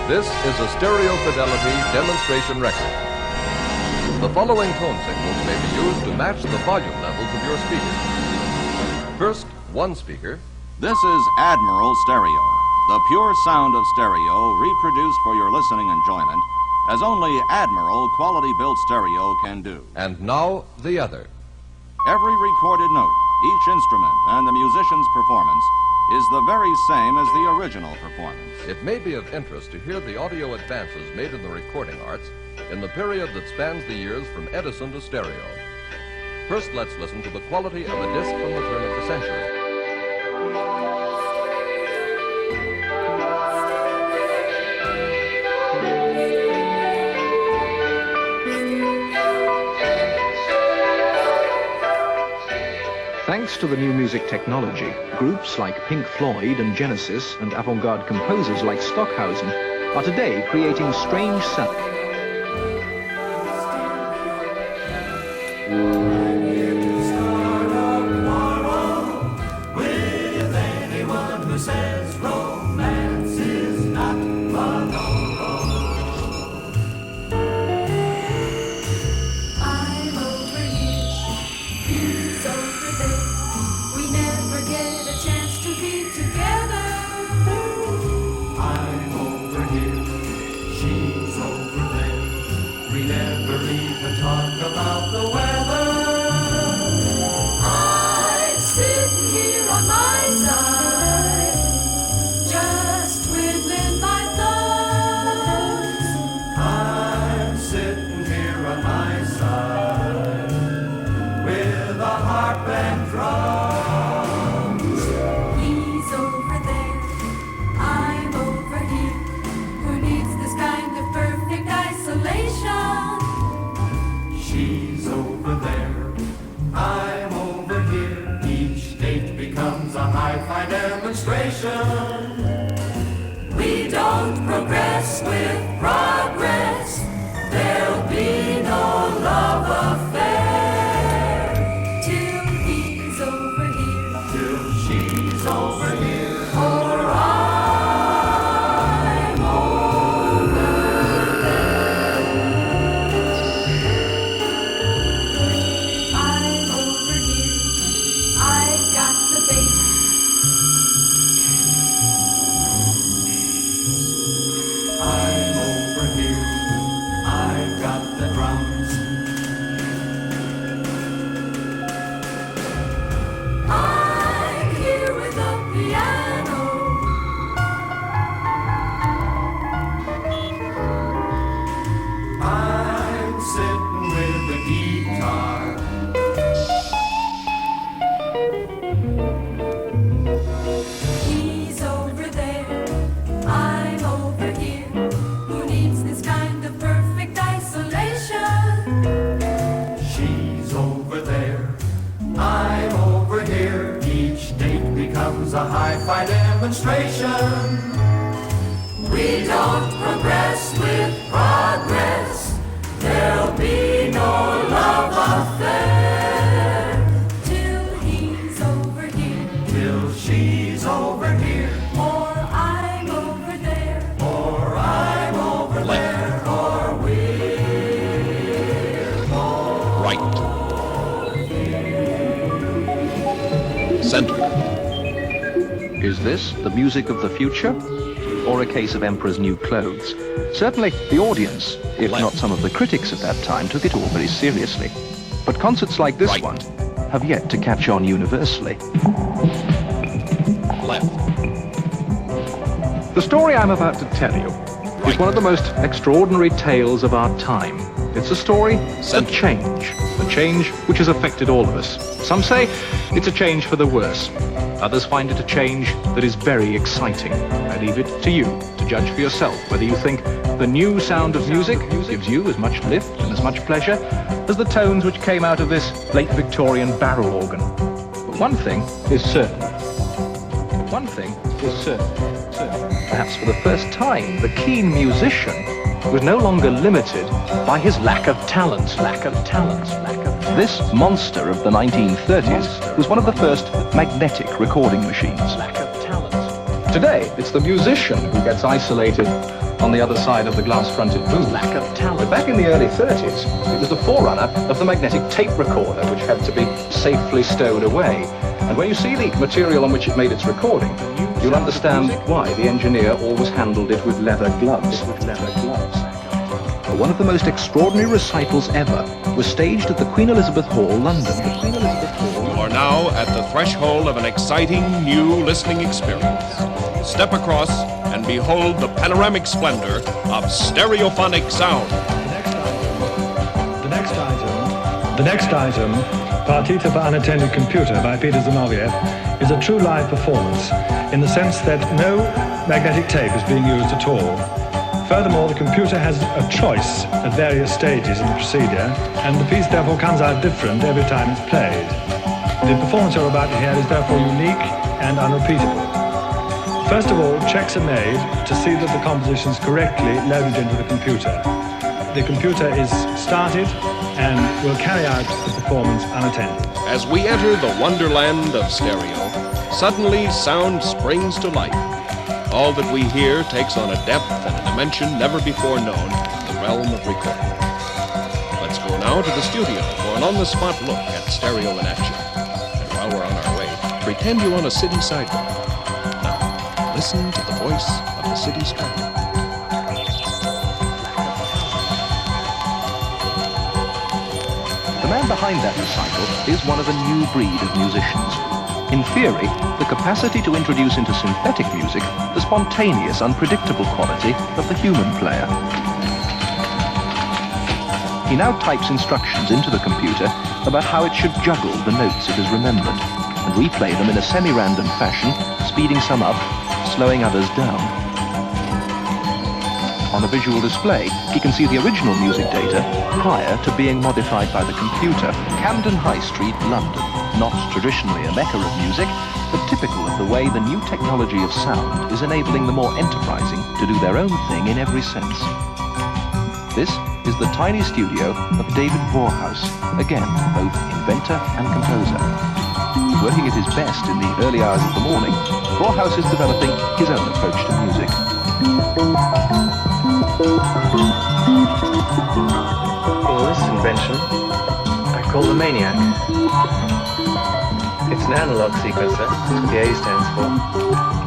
This is a stereo fidelity demonstration record. The following tone signals may be used to match the volume levels of your speakers. First, one speaker. This is Admiral Stereo, the pure sound of stereo reproduced for your listening enjoyment, as only Admiral quality-built stereo can do. And now, the other. Every recorded note, each instrument, and the musician's performance is the very same as the original performance. It may be of interest to hear the audio advances made in the recording arts in the period that spans the years from Edison to stereo. First, let's listen to the quality of a disc from the turn of the century. Thanks to the new music technology, groups like Pink Floyd and Genesis and avant-garde composers like Stockhausen are today creating strange sounds. With anyone who says romance is not a no-go. I'm over here, he's over there. We never get a chance to be together. I'm over here, she's over there. We never even talk about the weather. I'm sitting here on my side, just twiddling my thumbs. I'm sitting here on my side, with a harp and drums. He's over there, I'm over here. Who needs this kind of perfect isolation? She's over there, I'm over here. Each date becomes a hi-fi demonstration. We don't progress with progress. There'll be no love affair till he's over here, till she's over here, or I'm over there. I'm over here, I've got the bass. I'm over here, I've got the drums. I'm here with the piano. I'm sitting with the guitar. He's over there, I'm over here. Who needs this kind of perfect isolation? She's over there, I'm over here. Each date becomes a hi-fi demonstration. We don't progress with progress. There'll be no love affair till he's over here, till she's over here, or I'm over there, or I'm over there, or we're both Right. Center. Is this the music of the future? Or a case of emperor's new clothes? Certainly, the audience, if Left. not some of the critics at that time, took it all very seriously. But concerts like this Right. one have yet to catch on universally. Left. The story I'm about to tell you is one of the most extraordinary tales of our time. It's a story of change, a change which has affected all of us. Some say it's a change for the worse. Others find it a change that is very exciting. I leave it to you to judge for yourself whether you think the new sound of music gives you as much lift and as much pleasure as the tones which came out of this late Victorian barrel organ. But one thing is certain. One thing is certain. Perhaps for the first time, the keen musician was no longer limited by his lack of talent. This monster of the 1930s was one of the first magnetic recording machines. Today, it's the musician who gets isolated on the other side of the glass-fronted booth. Lack of talent. Back in the early 30s, it was the forerunner of the magnetic tape recorder, which had to be safely stowed away. And when you see the material on which it made its recording, you'll understand why the engineer always handled it with leather gloves. One of the most extraordinary recitals ever was staged at the Queen Elizabeth Hall, London. You are now at the threshold of an exciting new listening experience. Step across and behold the panoramic splendor of stereophonic sound. The next item, Partita for Unattended Computer by Peter Zinoviev, is a true live performance in the sense that no magnetic tape is being used at all. Furthermore, the computer has a choice at various stages in the procedure, and the piece therefore comes out different every time it's played. The performance you're about to hear is therefore unique and unrepeatable. First of all, checks are made to see that the composition is correctly loaded into the computer. The computer is started and will carry out the performance unattended. As we enter the wonderland of stereo, suddenly sound springs to life. All that we hear takes on a depth and a dimension never before known in the realm of recording. Let's go now to the studio for an on-the-spot look at stereo in action. And while we're on our way, pretend you're on a city sidewalk. Now, listen to the voice of the city's traffic. The man behind that recital is one of a new breed of musicians. In theory, the capacity to introduce into synthetic music the spontaneous, unpredictable quality of the human player. He now types instructions into the computer about how it should juggle the notes it has remembered and replay them in a semi-random fashion, speeding some up, slowing others down. On a visual display, he can see the original music data prior to being modified by the computer. Camden High Street, London. Not traditionally a mecca of music, but typical of the way the new technology of sound is enabling the more enterprising to do their own thing in every sense. This is the tiny studio of David Vorhaus, again, both inventor and composer. Working at his best in the early hours of the morning, Vorhaus is developing his own approach to music. Well, this invention I call the Maniac. It's an analog sequencer, that's what the A stands for.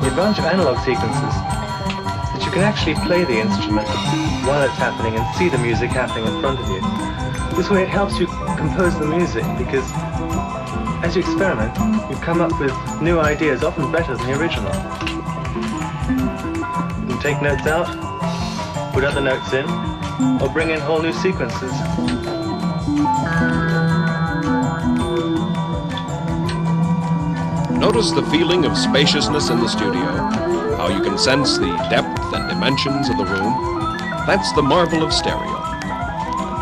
The advantage of analog sequencers is that you can actually play the instrument while it's happening and see the music happening in front of you. This way it helps you compose the music because as you experiment, you come up with new ideas, often better than the original. You can take notes out, put other notes in, or bring in whole new sequences. Notice the feeling of spaciousness in the studio, how you can sense the depth and dimensions of the room. That's the marvel of stereo.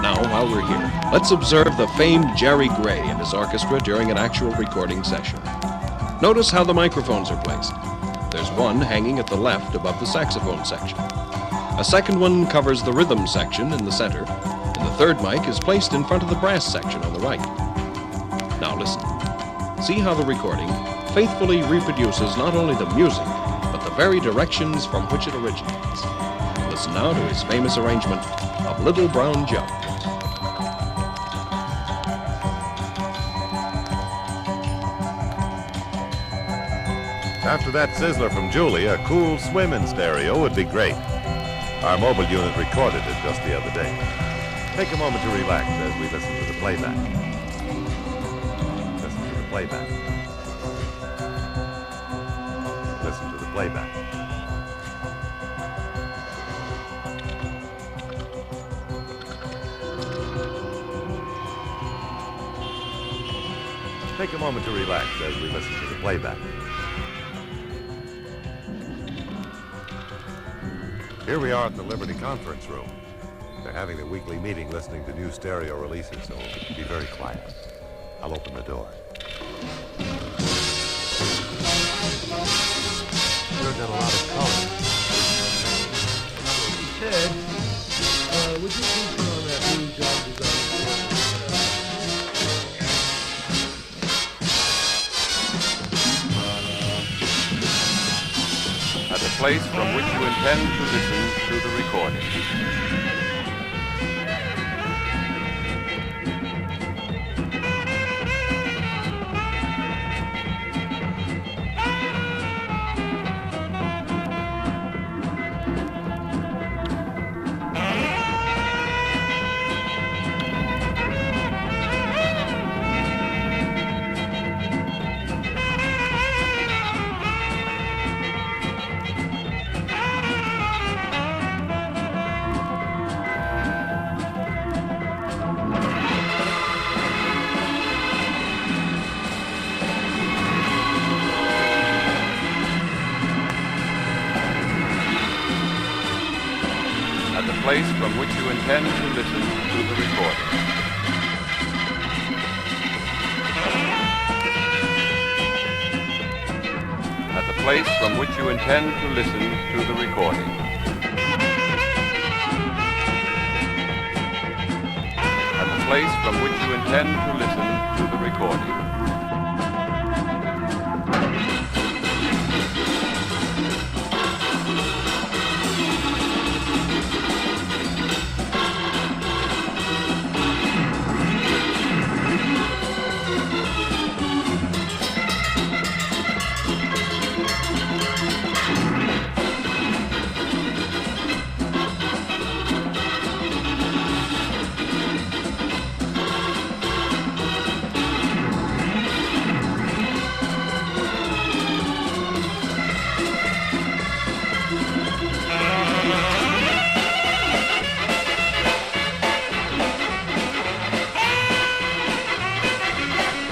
Now, while we're here, let's observe the famed Jerry Gray and his orchestra during an actual recording session. Notice how the microphones are placed. There's one hanging at the left above the saxophone section. A second one covers the rhythm section in the center, and the third mic is placed in front of the brass section on the right. Now listen. See how the recording faithfully reproduces not only the music, but the very directions from which it originates. Listen now to his famous arrangement of Little Brown Jug. After that sizzler from Julie, a cool swim in stereo would be great. Our mobile unit recorded it just the other day. Take a moment to relax as we listen to the playback. Listen to the playback. Listen to the playback. Take a moment to relax as we listen to the playback. Here we are at the Liberty Conference Room. They're having a weekly meeting listening to new stereo releases, so be very quiet. I'll open the door. Sure done a lot of color. Ted, would you please put on that new job design? At the place from which you intend to listen to the recording. Place from which you intend to listen to the recording. At the place from which you intend to listen to the recording. At the place from which you intend to listen to the recording.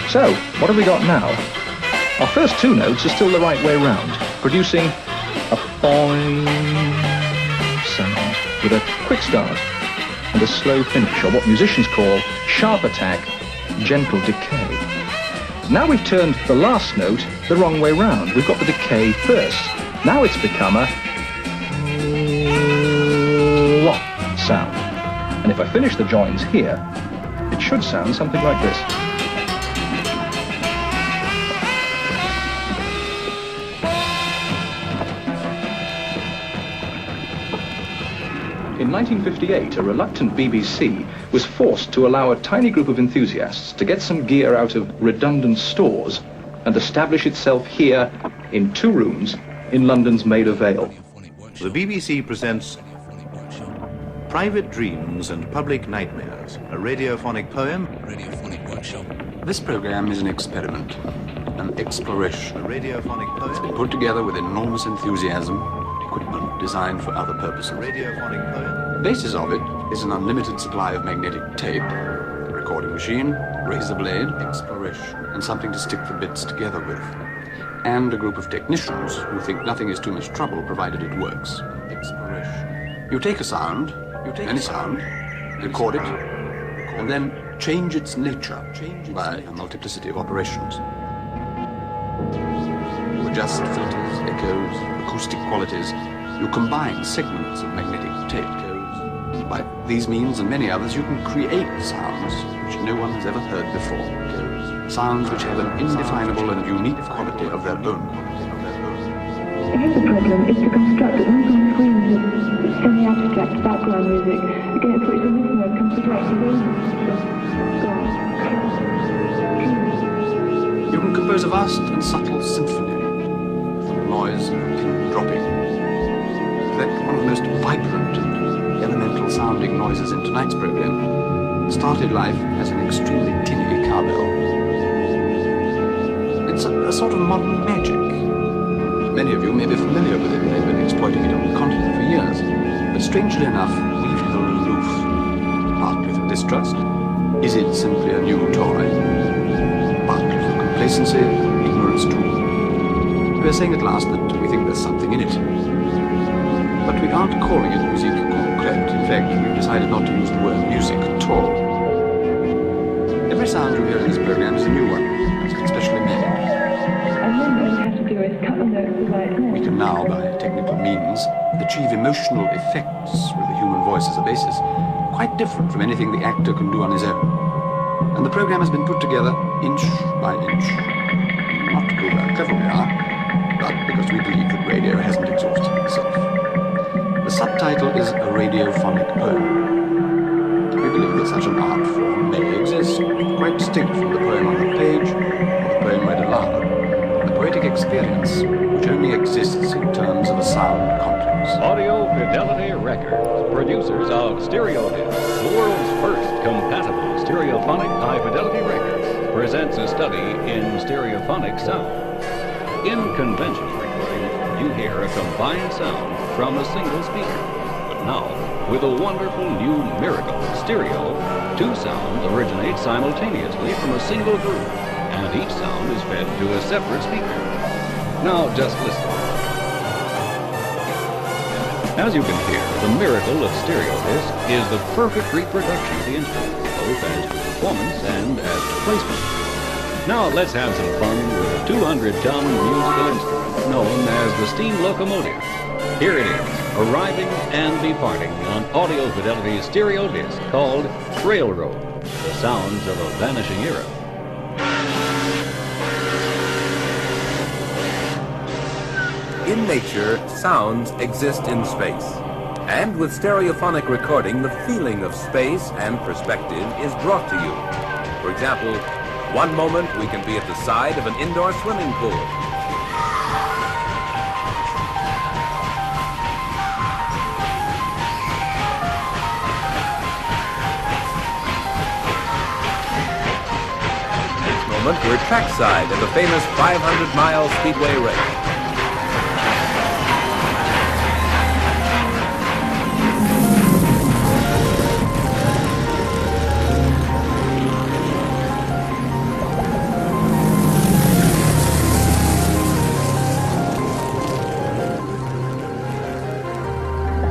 So, what have we got now? Our first two notes are still the right way round, producing a boing sound with a quick start and a slow finish, or what musicians call sharp attack, gentle decay. Now we've turned the last note the wrong way round. We've got the decay first. Now it's become a wah sound. And if I finish the joins here, it should sound something like this. In 1958, a reluctant BBC was forced to allow a tiny group of enthusiasts to get some gear out of redundant stores and establish itself here in 2 rooms in London's Maida Vale. The BBC presents Private Dreams and Public Nightmares, a radiophonic poem. Radiophonic workshop. This program is an experiment, an exploration. A radiophonic poem. It's been put together with enormous enthusiasm, equipment designed for other purposes. A radiophonic poem. The basis of it is an unlimited supply of magnetic tape, a recording machine, razor blade, exploration, and something to stick the bits together with. And a group of technicians who think nothing is too much trouble provided it works. Exploration. You take a sound, any sound, record it, and then change its nature by a multiplicity of operations. You adjust filters, echoes, acoustic qualities. You combine segments of magnetic tape. By these means and many others, you can create sounds which no one has ever heard before. Sounds which have an indefinable and unique quality of their own. Here's the problem, is to construct a noise screens of semi-abstract background music against which the listener can project his own You can compose a vast and subtle symphony from noise and pin dropping. That one of the most vibrant and elemental sounding noises in tonight's program started life as an extremely tinny cowbell. It's a sort of modern magic. Many of you may be familiar with it. They've been exploiting it on the continent for years. But strangely enough, we've held aloof, partly from distrust. Is it simply a new toy? Partly from complacency, ignorance too. We're saying at last that we think there's something in it. But we aren't calling it musique concrète. In fact, we've decided not to use the word music at all. Every sound you hear in this program is a new one. It's specially made. And then all you have to do is cut the notes the right way. We can now, by technical means, achieve emotional effects with the human voice as a basis, quite different from anything the actor can do on his own. And the program has been put together inch by inch. Not to prove how clever we are, but because we believe that radio hasn't exhausted. poem. We believe that such an art form may exist, quite distinct from the poem on the page or the poem read aloud. A poetic experience which only exists in terms of a sound context. Audio Fidelity Records, producers of Stereodisc, the world's first compatible stereophonic high-fidelity records, presents a study in stereophonic sound. In conventional recording, you hear a combined sound from a single speaker. But now, with a wonderful new miracle of stereo, two sounds originate simultaneously from a single groove, and each sound is fed to a separate speaker. Now, just listen. As you can hear, the miracle of Stereodisc is the perfect reproduction of the instrument, both as to performance and as to placement. Now let's have some fun with a 200-ton musical instrument known as the steam locomotive. Here it is, arriving and departing on Audio Fidelity's stereo disc called Railroad, the sounds of a vanishing era. In nature, sounds exist in space. And with stereophonic recording, the feeling of space and perspective is brought to you. For example, one moment we can be at the side of an indoor swimming pool. Next moment, we're trackside at the famous 500-mile speedway race.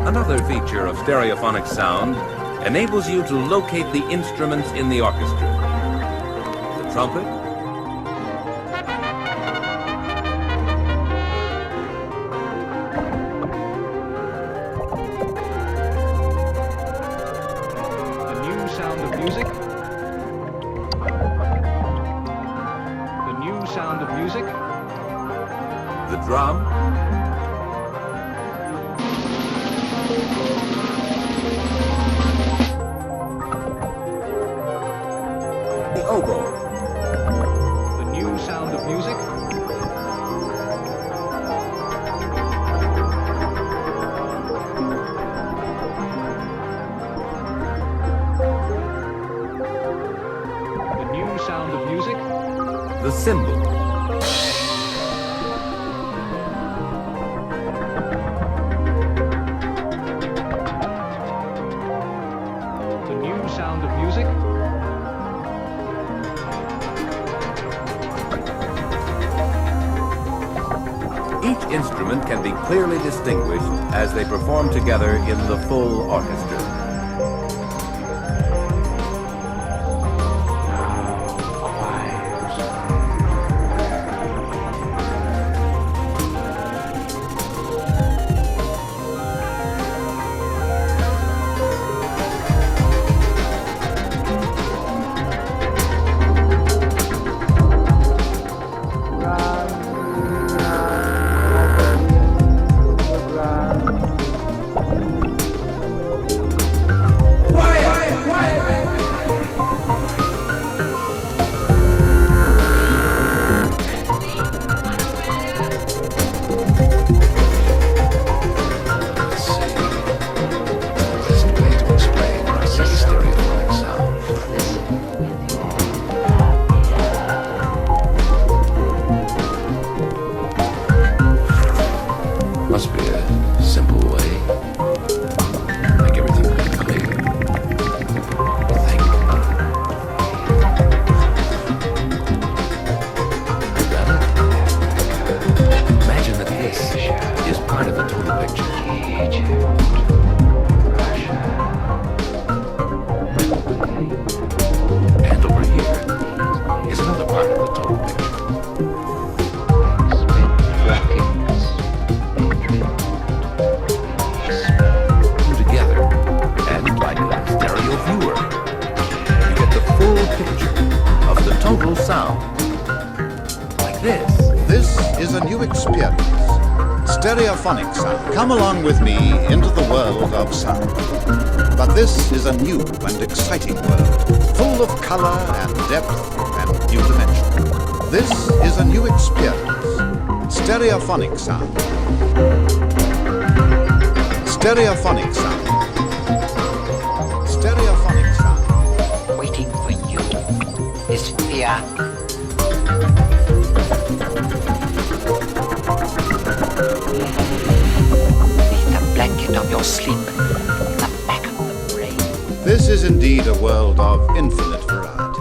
Another feature of stereophonic sound enables you to locate the instruments in the orchestra. The trumpet, The new sound of music. The new sound of music. the drum, the oboe, The new sound of music. The new sound of music. the cymbal, The new sound of music. Each instrument can be clearly distinguished as they perform together in the full orchestra. Must be a simple way. Make everything pretty clear. Think. Rather, imagine that this is part of the total picture. And over here is another part of the total picture. Together, and like a stereo viewer, you get the full picture of the total sound. Like this. This is a new experience. Stereophonic sound. Come along with me into the world of sound. But this is a new and exciting world, full of color and depth and new dimension. This is a new experience. Stereophonic sound. Stereophonic sound. Stereophonic sound. Waiting for you is fear. Blanket of your sleep, the back of the brain. This is indeed a world of infinite variety.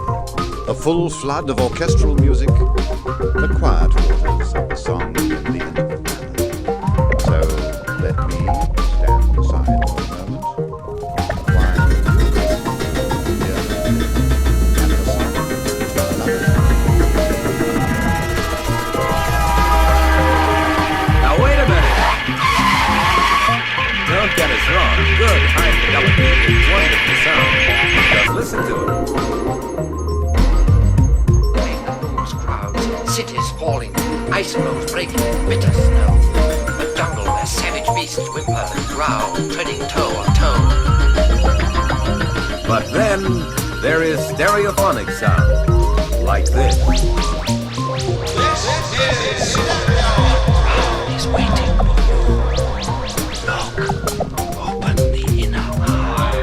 A full flood of orchestral music, the quiet waters of the song and the end of the ballad. So let me stand aside for a moment while you hear and the song another. Now wait a minute. Don't get us wrong. Good high fidelity is wonderful sound. Just listen to it. Waves, crowds, cities falling, ice floes breaking, bitter snow. A jungle where savage beasts whimper and growl, treading toe on toe. But then there is stereophonic sound, like this. He's waiting for you. Look, open the inner eye.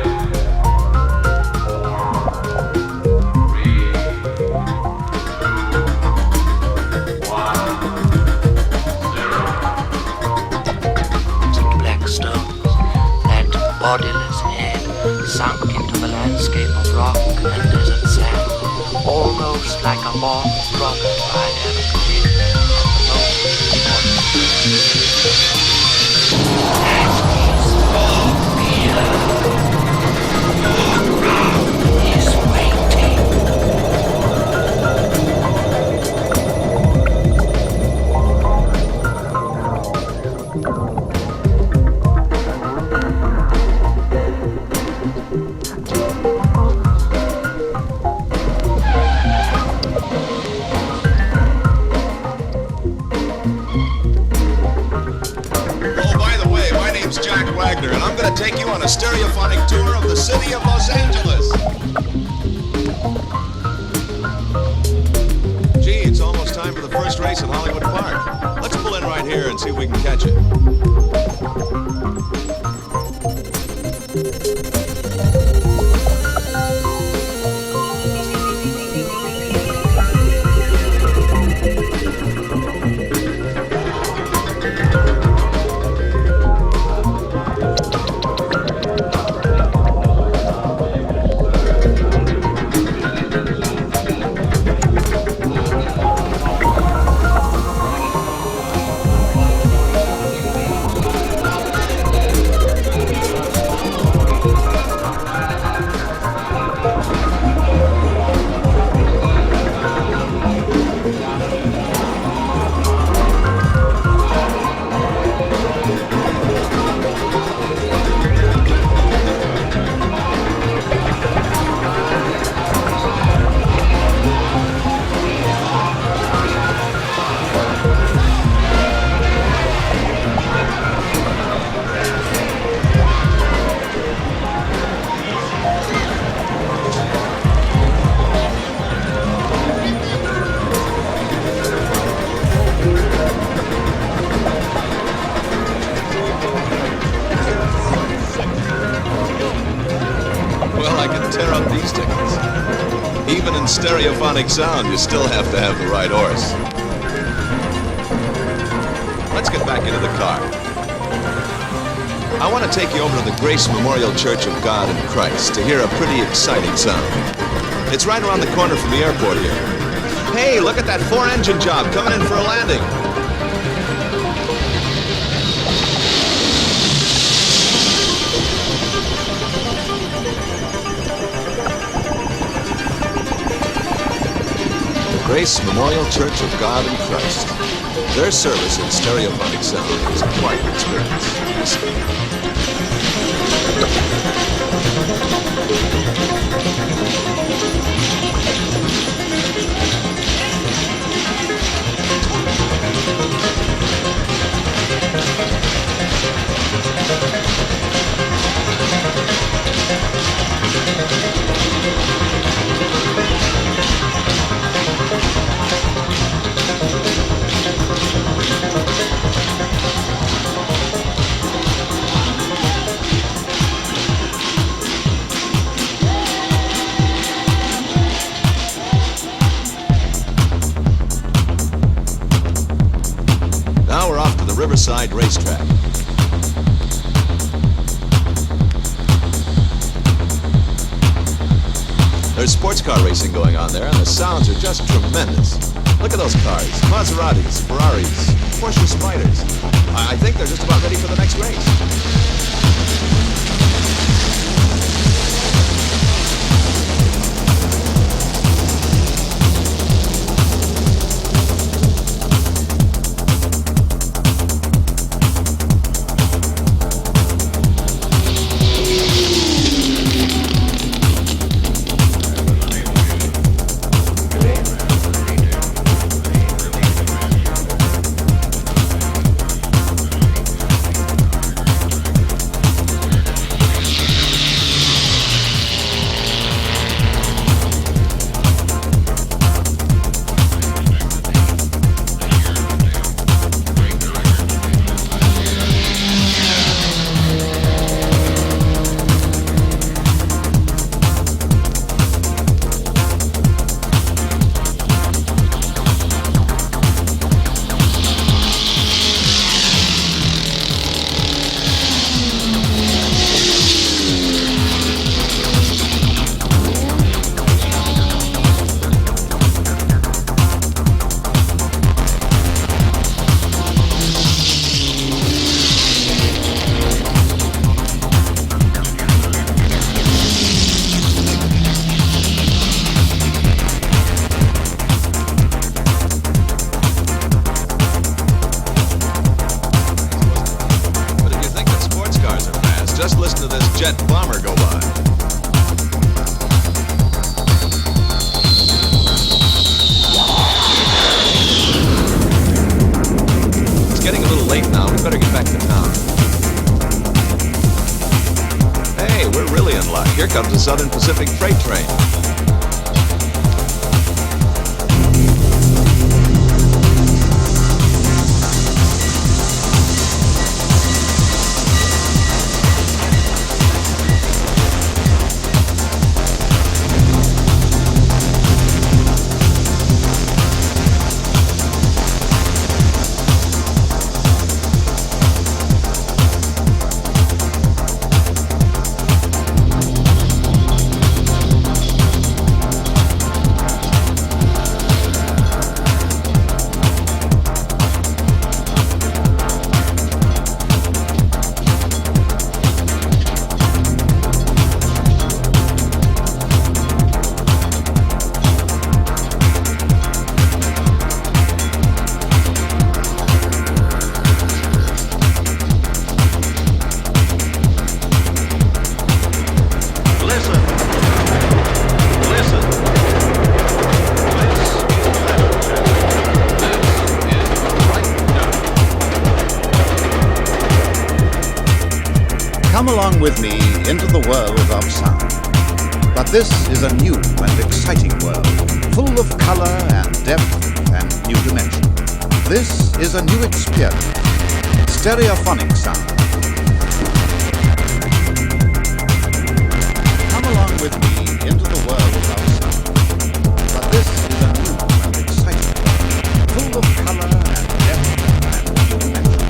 Black stones, that bodiless head sunk into the landscape of rock and desert sand, almost like a moth dropped by an And I'm going to take you on a stereophonic tour of the city of Los Angeles. Gee, it's almost time for the first race at Hollywood Park. Let's pull in right here and see if we can catch it. Stereophonic sound, you still have to have the right horse. Let's get back into the car. I want to take you over to the Grace Memorial Church of God and Christ to hear a pretty exciting sound. It's right around the corner from the airport here. Hey, look at that 4-engine job coming in for a landing. Grace Memorial Church of God and Christ. Their service in stereophonic sound is quite an experience. Listen. Riverside Racetrack. There's sports car racing going on there, and the sounds are just tremendous. Look at those cars. Maseratis, Ferraris, Porsche Spyders. I think they're just about ready for the next race. Jet bomber go by. It's getting a little late now. We better get back to town. Hey, we're really in luck. Here comes the Southern Pacific freight train. Come along with me into the world of sound. But this is a new and exciting world, full of color and depth and new dimension. This is a new experience, stereophonic sound. Come along with me into the world of sound. But this is a new and exciting world, full of color and depth and new dimension.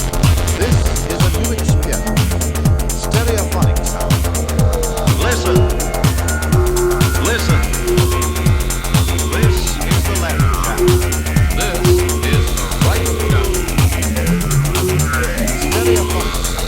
This is a new experience. Stereophonic sound. Listen. Listen. This is the left track. This is the right track. Stereophonic.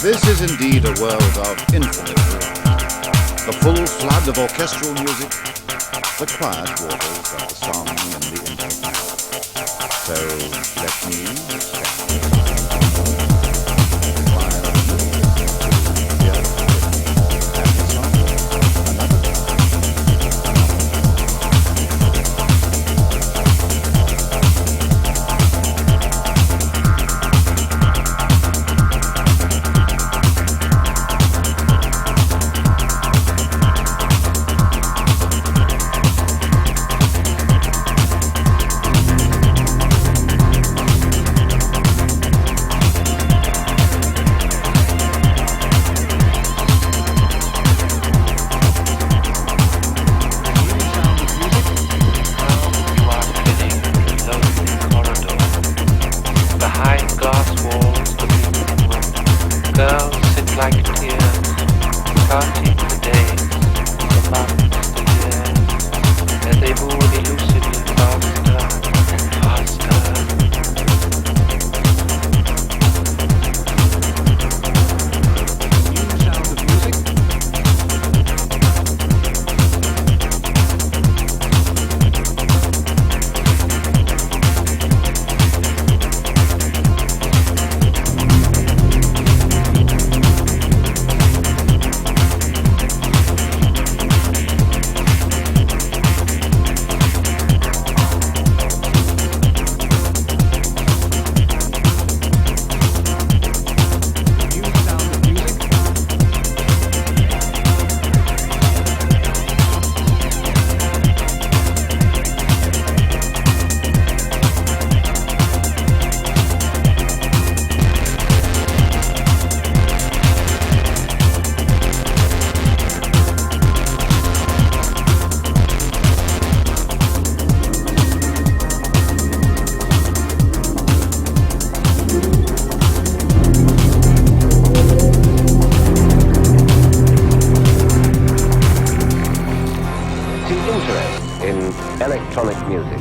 This is indeed a world of infinite variety. The full flood of orchestral music, the quiet waters of the song and the infinite melody. So let me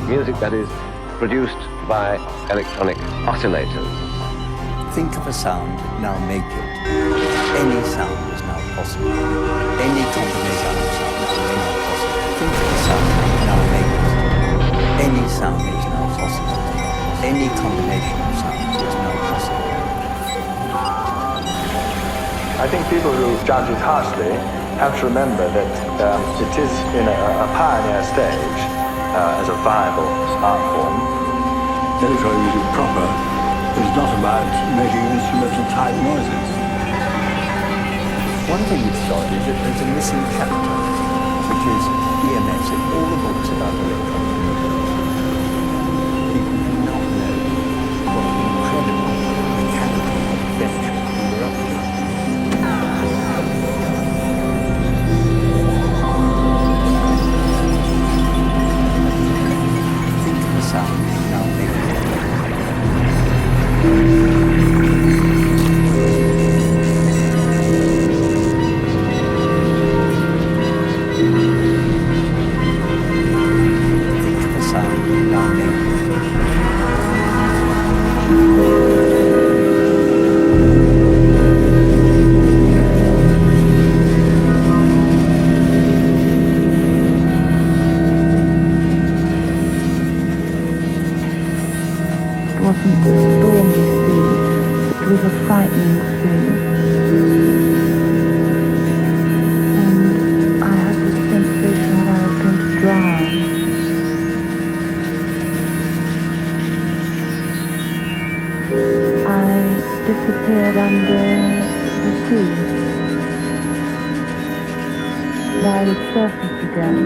music that is produced by electronic oscillators. Think of a sound, now make it. Any sound is now possible. Any combination of sounds is now possible. Think of a sound, now make it. Any sound is now possible. Any combination of sounds is now possible. I think people who judge it harshly have to remember that it is in a pioneer stage as a viable art form. Electronic music proper is not about making instrumental type noises. One thing we've got is that there's a missing chapter, which is EMS in all the books about electronic music. People do not know what an incredible mechanical adventure we're up to. Think of the sound now making it. Disappeared under the sea. And I would surface again.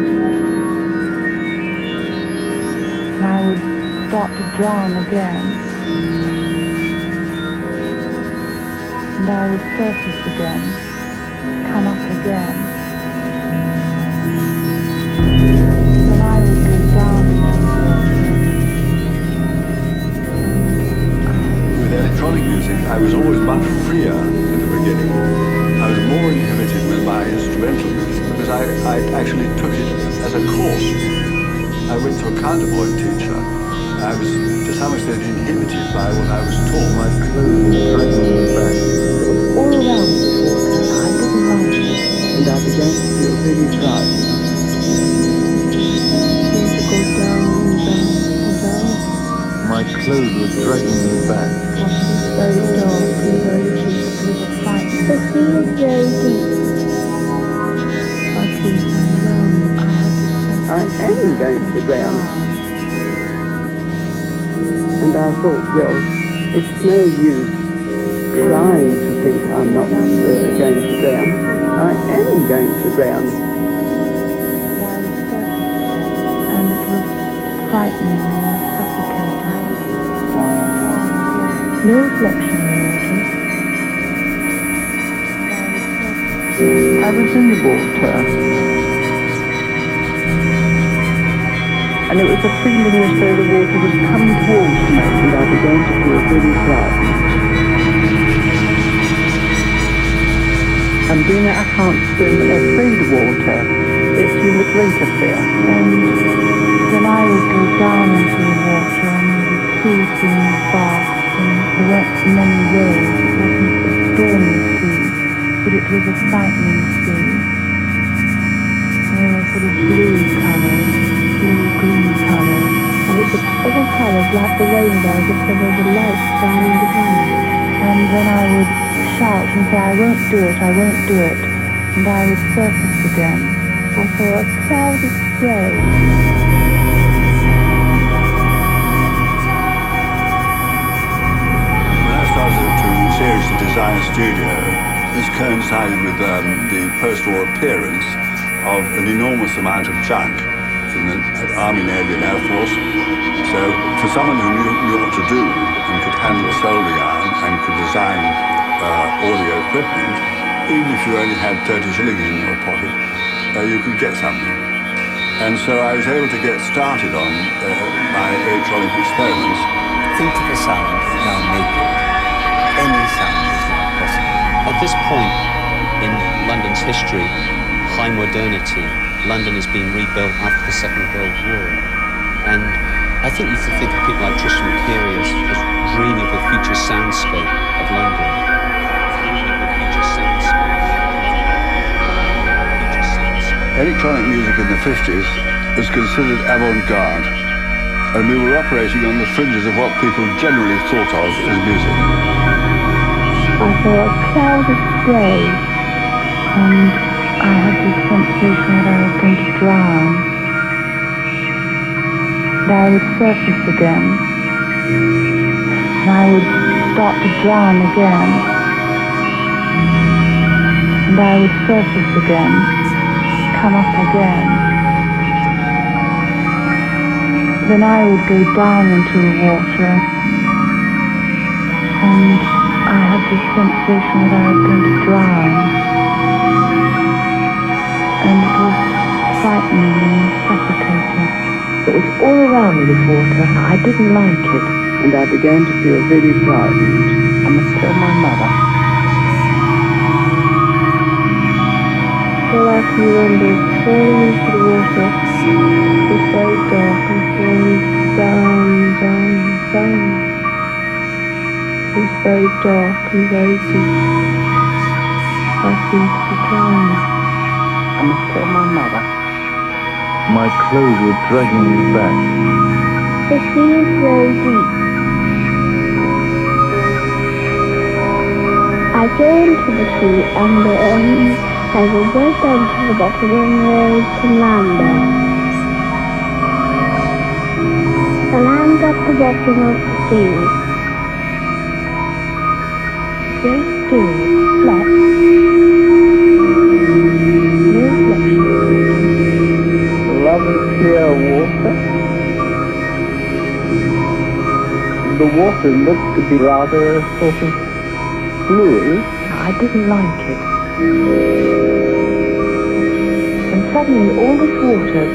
And I would start to drown again. And I would surface again, come up again. Then I would go down again. With electronic music, I was always much freer in the beginning. I was more inhibited with my instrumental music because I actually took it as a course. I went to a counterpoint teacher. I was to some extent inhibited by what I was taught. My clothes and back. All clothes were dragging me back. It was very dark and very deep. It was a fight. The sea is very deep. I am going to drown. And I thought, well, it's no use trying to think I'm not going to drown. I am going to drown. And it was frightening and suffocating. No reflection in the water. I was in the water. And it was a feeling as though the water was coming towards me, and I began to feel really frightened. And being that I can't swim and afraid of water, it seemed a greater fear. And then I would go down into the water and the sea seemed vast and there weren't many waves. It wasn't a stormy sea, but it was a frightening sea. There were sort of blue colours, blue-green colours, and it was all colours like the rainbow, as if there was a light shining behind it. And then I would shout and say, I won't do it, I won't do it, and I would surface again. I saw a cloud of spray. When I started to seriously design a studio, this coincided with the post-war appearance of an enormous amount of junk from the Army, Navy and Air Force. So for someone who knew what to do and could handle a soldering iron and could design audio equipment, even if you only had 30 shillings in your pocket, you could get something. And so I was able to get started on my electronic experiments. Think of a sound, now make it. Any sound is now possible. At this point in London's history, high modernity, London is being rebuilt after the Second World War. And I think you can think of people like Tristan McCreary as dreaming of a future soundscape of London. Electronic music in the 50s was considered avant-garde, and we were operating on the fringes of what people generally thought of as music. I saw a cloud of spray, and I had this sensation that I was going to drown. And I would surface again, and I would start to drown again, and I would surface again, come up again. Then I would go down into the water, and I had this sensation that I was going to drown. And it was frightening and suffocating. It was all around me, this water. I didn't like it, and I began to feel very frightened. I must tell my mother. All I can remember is falling into the water. It was very dark and falling down, down, down. It was very dark and very deep. I seemed to be drowning. I must tell my mother. My clothes were dragging me back. The sea is very deep. I go into the sea and I will go down to the bottom and there is some land there. The land at the bottom of the sea. Very still, flat. No reflection. Lovely clear water. The water looked to be rather a sort of bluey. I didn't like it. And suddenly all this water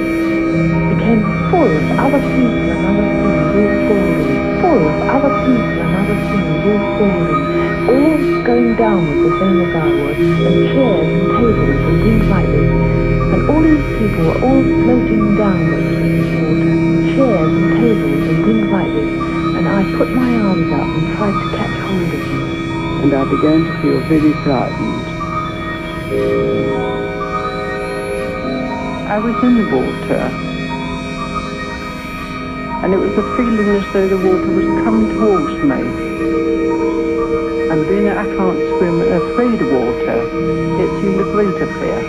became full of other people and other things all falling, full of other people and other things all falling, all going downwards the same as I was, and chairs and tables and things like this. And all these people were all floating downwards in this water, chairs and tables and things like this. And I put my arms out and tried to catch hold of them. And I began to feel very frightened. I was in the water, And it was a feeling as though the water was coming towards me. And being that I can't swim and afraid of water, it seemed a greater fear.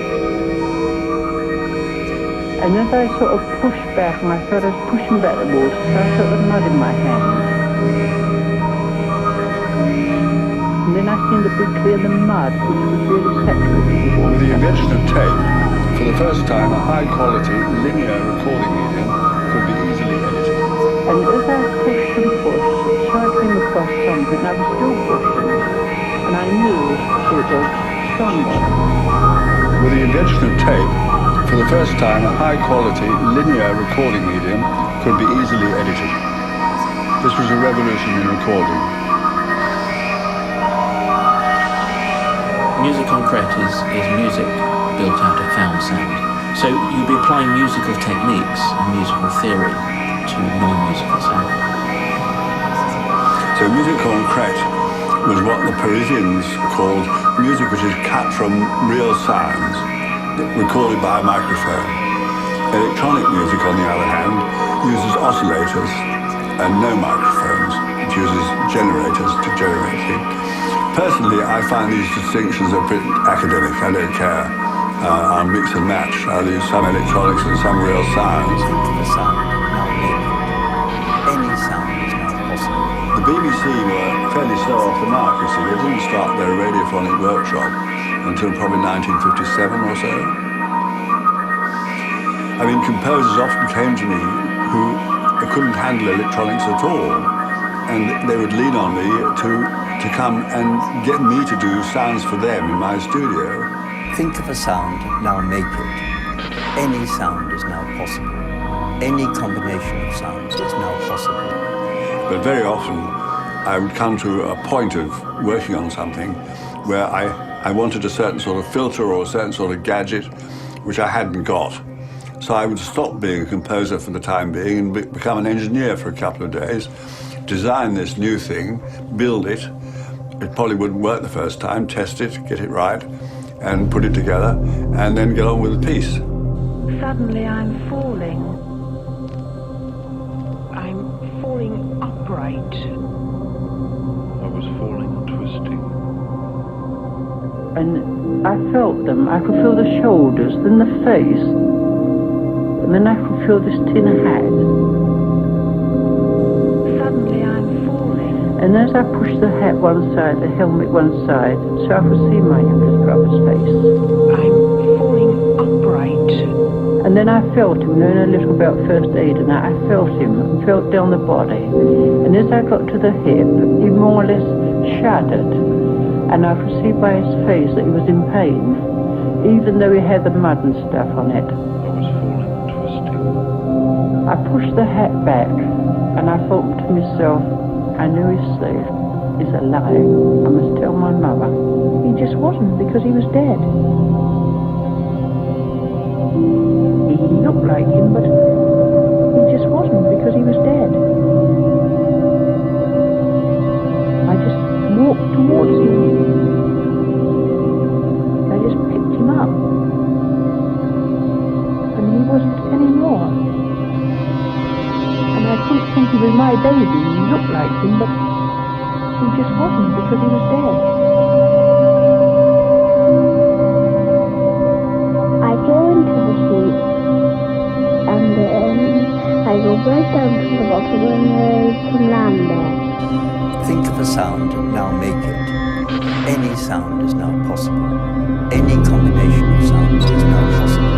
And as I sort of pushed back, and I felt I was pushing back the water, so I felt the mud in my hand. And then I seemed to be clear the mud, which was really saturated. With the invention of tape, for the first time, a high-quality linear recording medium could be easily edited. And as I pushed and pushed, so I came across something, and I was still pushing, and I knew it was somewhere. With the invention of tape, for the first time, a high-quality linear recording medium could be easily edited. This was a revolution in recording. Musique concrète is music built out of found sound. So you'd be applying musical techniques and musical theory to non-musical sound. So musique concrète was what the Parisians called music which is cut from real sounds, recorded by a microphone. Electronic music, on the other hand, uses oscillators and no microphones. It uses generators to generate it. Personally, I find these distinctions a bit academic. I don't care. I'll mix and match. I'll use some electronics and some real sounds. The sound now naked. Any sound is now possible. The BBC were fairly slow off the mark, you see. They didn't start their radiophonic workshop until probably 1957 or so. I mean, composers often came to me who couldn't handle electronics at all, and they would lean on me to come and get me to do sounds for them in my studio. Think of a sound, now make it. Any sound is now possible. Any combination of sounds is now possible. But very often, I would come to a point of working on something where I wanted a certain sort of filter or a certain sort of gadget which I hadn't got. So I would stop being a composer for the time being and become an engineer for a couple of days, design this new thing, build it. It probably wouldn't work the first time, test it, get it right, and put it together, and then get on with the piece. Suddenly I'm falling. I'm falling upright. I was falling and twisting. And I felt them. I could feel the shoulders, then the face, and then I could feel this tin hat. Suddenly I'm falling. And as I pushed the hat one side, the helmet one side, so I could see my youngest brother's face. I'm falling upright. And then I felt him, knowing a little about first aid, and I felt him, and felt down the body. And as I got to the hip, he more or less shuddered. And I could see by his face that he was in pain, even though he had the mud and stuff on it. I was falling and twisting. I pushed the hat back, and I thought to myself, I know he's safe. It's a lie. I must tell my mother. He just wasn't, because he was dead. He looked like him, but he just wasn't, because he was dead. I just walked towards him. I just picked him up. And he wasn't anymore. And I couldn't think he was my baby. He looked like him, but he just wasn't, because he was dead. I go into the heat, and then I go right down to the bottom and there's some land there. Think of a sound, now make it. Any sound is now possible. Any combination of sounds is now possible.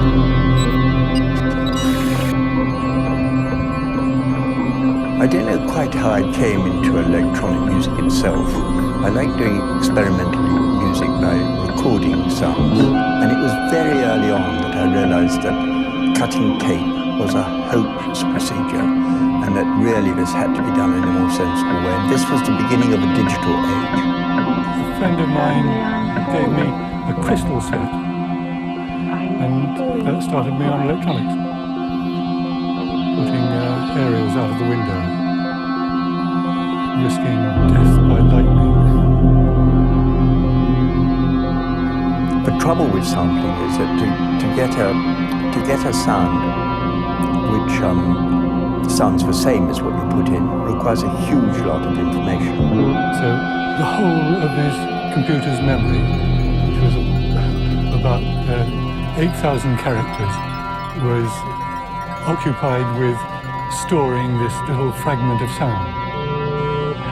I don't know quite how I came into electronic music itself. I like doing experimental music by recording sounds. And it was very early on that I realized that cutting tape was a hopeless procedure, and that really this had to be done in a more sensible way. This was the beginning of a digital age. A friend of mine gave me a crystal set, and that started me on electronics. Putting aerials out of the window, risking death by lightning. The trouble with sampling is that to get a sound which sounds the same as what you put in requires a huge lot of information. So the whole of this computer's memory, which was about 8,000 characters, was occupied with storing this little fragment of sound.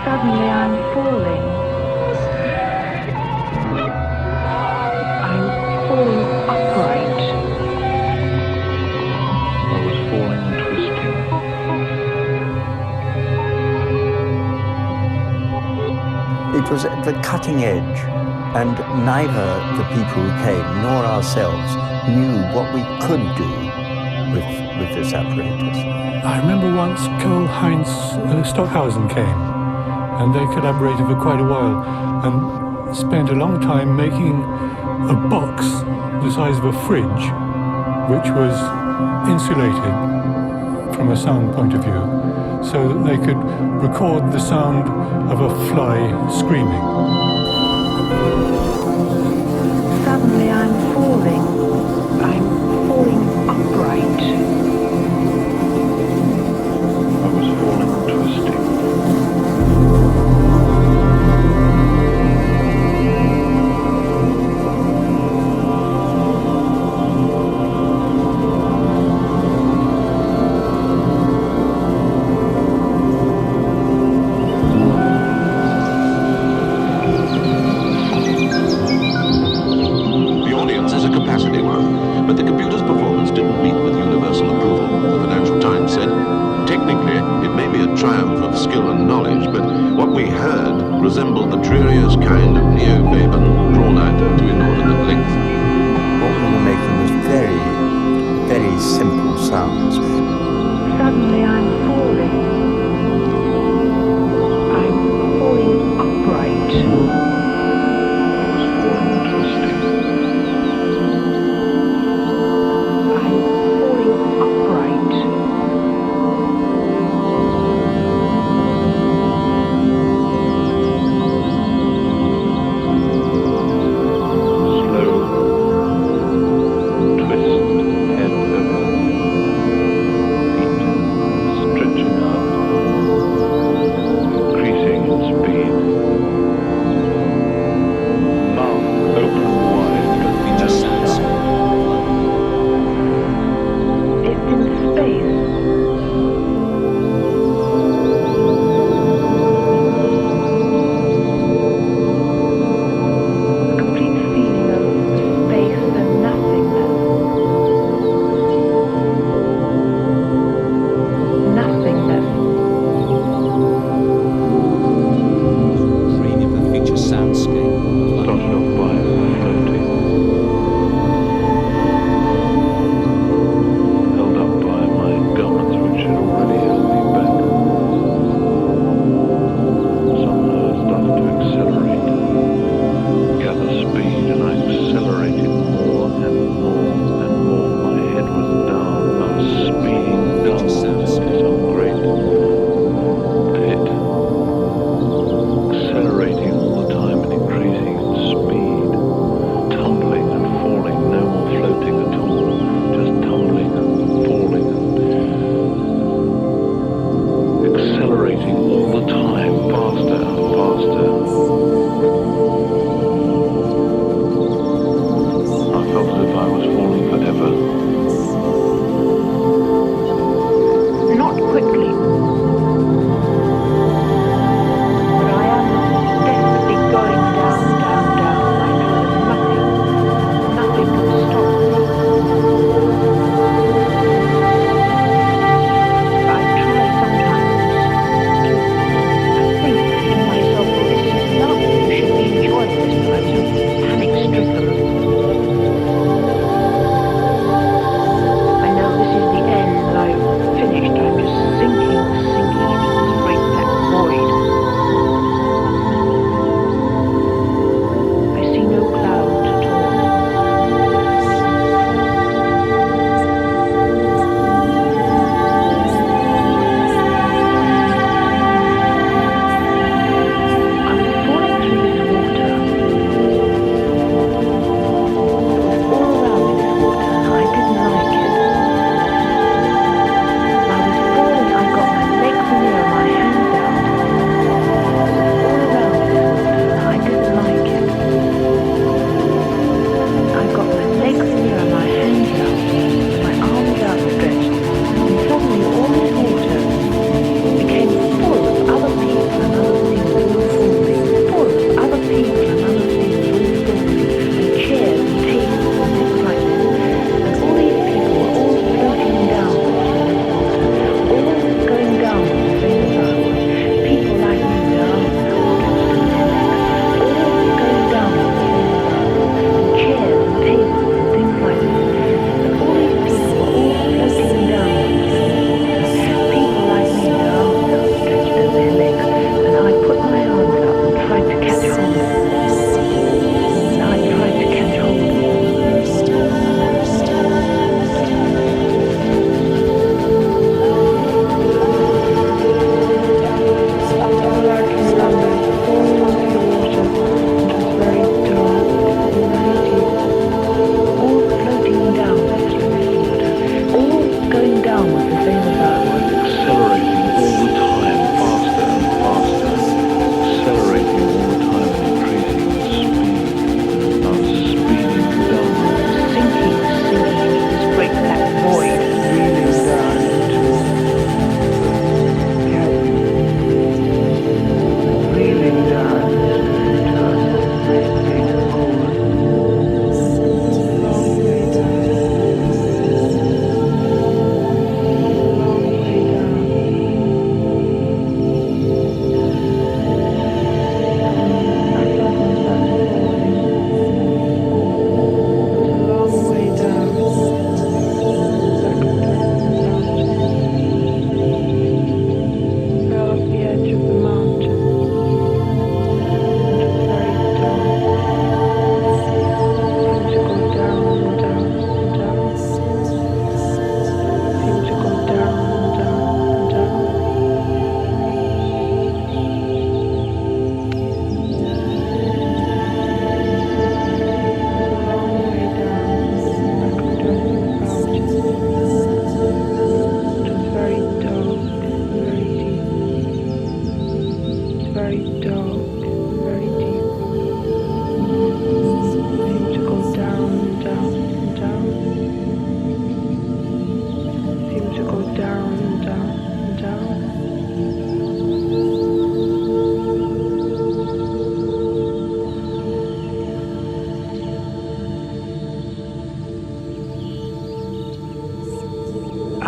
Suddenly I'm falling. I'm falling upright. I was falling and twisting. It was at the cutting edge, and neither the people who came nor ourselves knew what we could do with this apparatus. I remember once Karl-Heinz Stockhausen came, and they collaborated for quite a while and spent a long time making a box the size of a fridge, which was insulated from a sound point of view, so that they could record the sound of a fly screaming. Suddenly I'm falling. I'm falling upright. I was falling and twisting.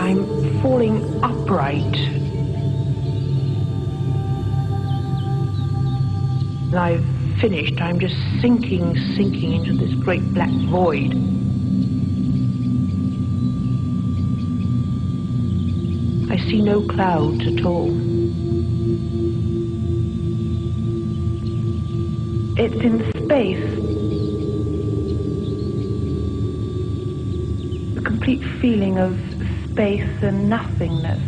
I'm falling upright. And I've finished. I'm just sinking into this great black void. I see no clouds at all. It's in space. A complete feeling of space and nothingness.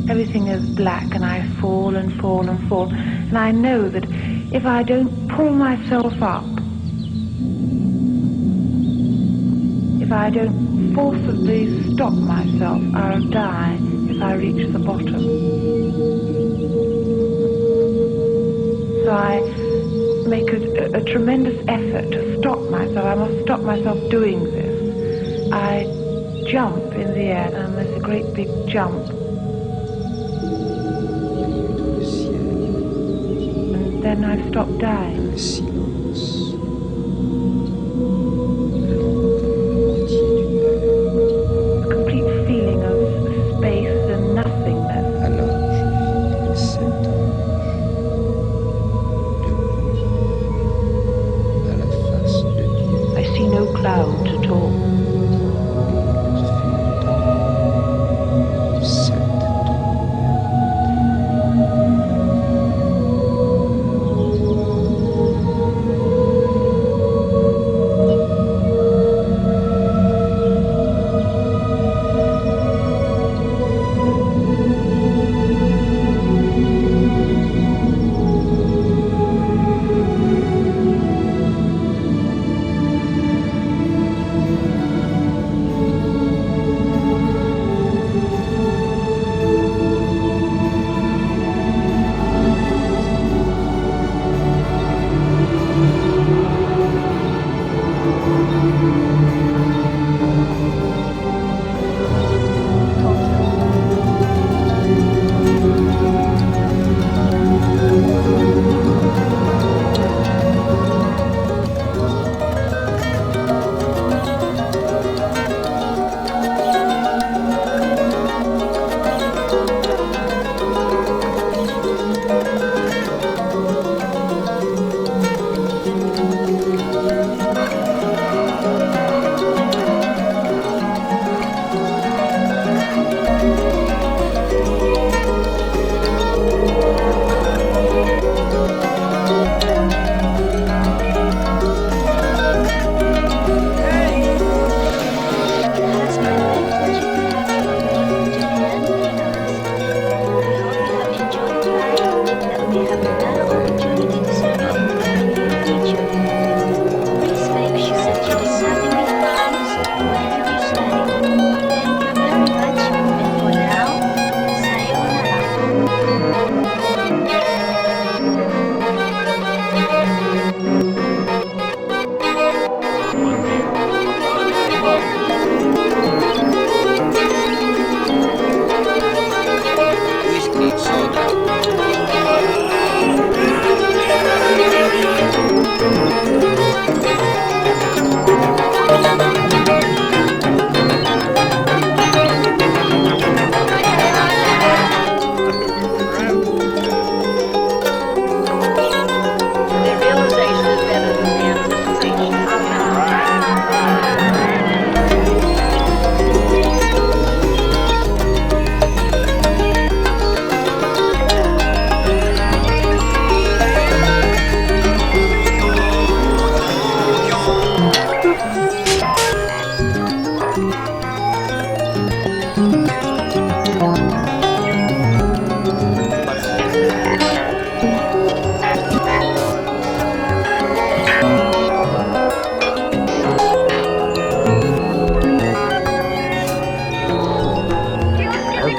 Everything is black and I fall and fall and fall. And I know that if I don't pull myself up, if I don't forcibly stop myself, I'll die if I reach the bottom. So I make a tremendous effort to stop myself. I must stop myself doing this. I jump in the air, and there's a great big jump. And then I stop dying. A complete feeling of space and nothingness. I see no clouds at all.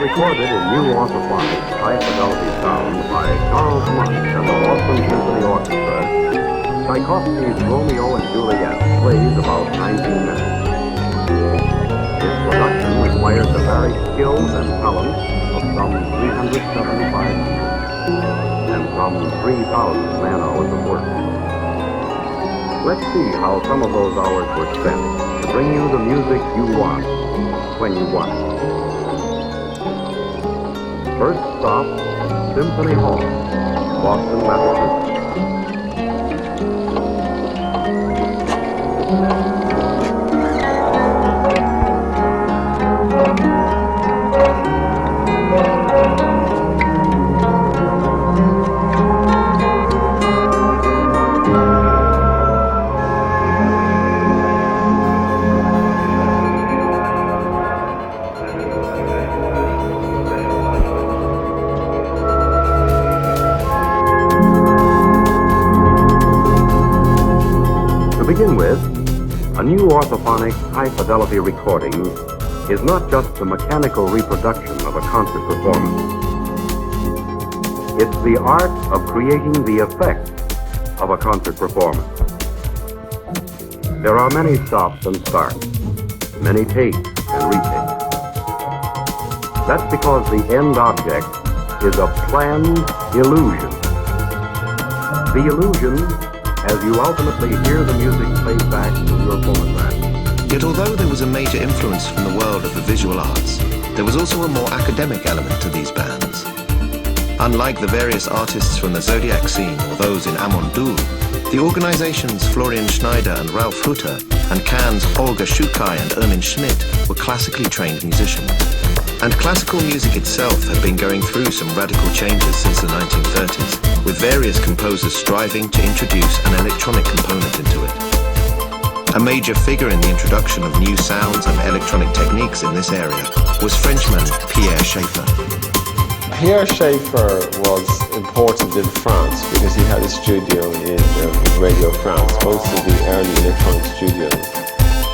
recorded in New Orthophonic high-fidelity sound by Charles Munch and the Boston Symphony Orchestra, Tchaikovsky's Romeo and Juliet plays about 19 minutes. This production requires the varied skills and talents of some 375 people and some 3,000 man-hours of work. Let's see how some of those hours were spent to bring you the music you want, when you want it. First stop, Symphony Hall, Boston, Massachusetts. To begin with, a new orthophonic high-fidelity recording is not just the mechanical reproduction of a concert performance. It's the art of creating the effect of a concert performance. There are many stops and starts, many takes and retakes. That's because the end object is a planned illusion. The illusion as you ultimately hear the music played back to your phonograph. Yet although there was a major influence from the world of the visual arts, there was also a more academic element to these bands. Unlike the various artists from the Zodiac scene or those in Amandoul, the organizations Florian Schneider and Ralf Hutter and Cannes' Olga Shukai and Ermin Schmidt were classically trained musicians. And classical music itself had been going through some radical changes since the 1930s, with various composers striving to introduce an electronic component into it. A major figure in the introduction of new sounds and electronic techniques in this area was Frenchman Pierre Schaeffer. Pierre Schaeffer was important in France because he had a studio in Radio France. Most of the early electronic studios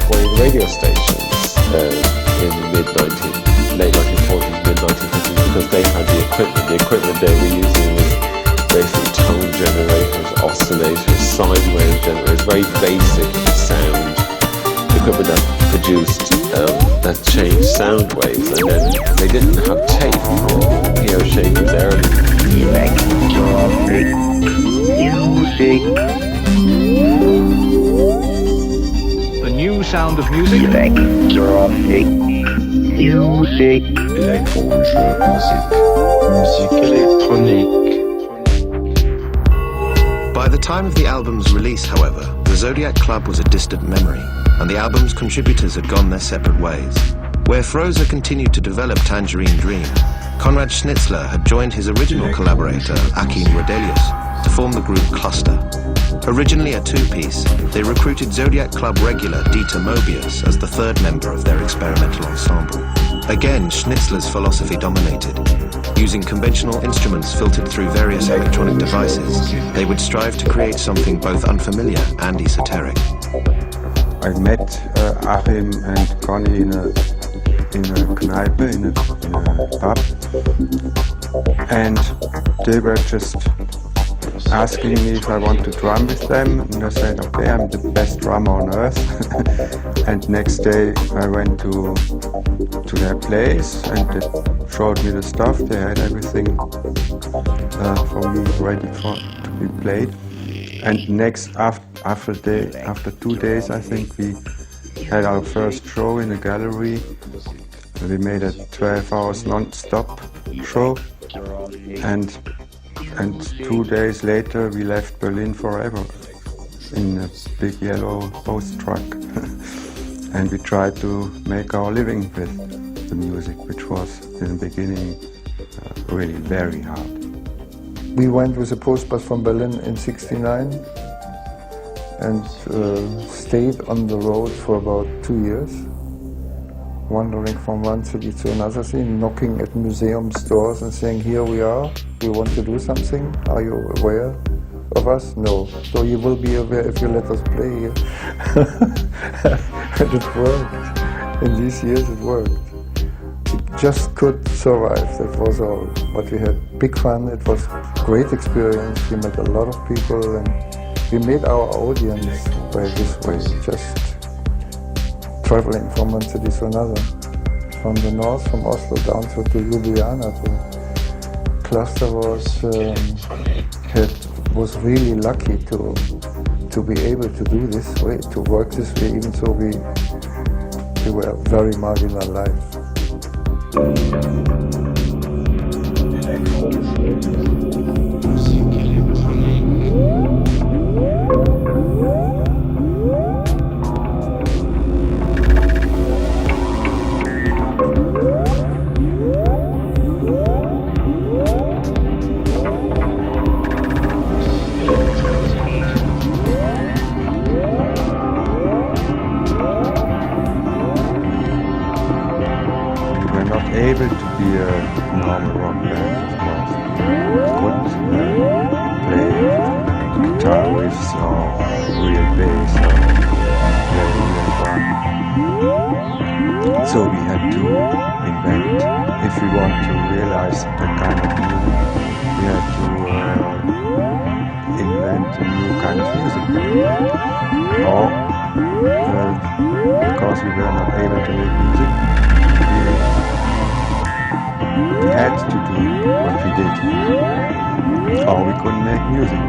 were in radio stations in the late 1940s, mid-1950s, because they had the equipment. The equipment they were using was basically tone generators, oscillators, sine wave generators, very basic sound equipment that produced, that changed sound waves, and then they didn't have tape. Pierre Schaeffer's early electronic music. The new sound of music. Electronic music. Elektronische Musik. Musik électronique. By the time of the album's release, however, the Zodiac Club was a distant memory, and the album's contributors had gone their separate ways. Where Froese continued to develop Tangerine Dream, Konrad Schnitzler had joined his original collaborator, Akim Rodelius, to form the group Cluster. Originally a two-piece, they recruited Zodiac Club regular Dieter Mobius as the third member of their experimental ensemble. Again, Schnitzler's philosophy dominated. Using conventional instruments filtered through various electronic devices, they would strive to create something both unfamiliar and esoteric. I met Achim and Connie in a Kneipe, in a pub, and they were just asking me if I want to drum with them, and I said, okay, I'm the best drummer on earth. And next day I went to their place, and they showed me the stuff. They had everything for me ready to be played. And after 2 days, I think we had our first show in a gallery. We made a 12 hours non-stop show, and 2 days later we left Berlin forever in a big yellow post truck. And we tried to make our living with the music, which was in the beginning really very hard. We went with a postbus from Berlin in '69 and stayed on the road for about 2 years, wandering from one city to another city, knocking at museum doors and saying, here we are, we want to do something, are you aware of us? No. So you will be aware if you let us play here. And it worked. In these years it worked. We just could survive, that was all. But we had big fun, it was a great experience, we met a lot of people, and we made our audience by this way, just traveling from one city to another. From the north, from Oslo down to Ljubljana. Cluster was really lucky to to be able to do this way, to work this way, even though we were very marginalized. Able to be a normal rock band, of course. Couldn't play guitar riffs or real bass or play real drum. So we had to invent, if we want to realize that kind of music, we had to invent a new kind of music. Or, because we were not able to make music, we had to do what we did, or we couldn't make music.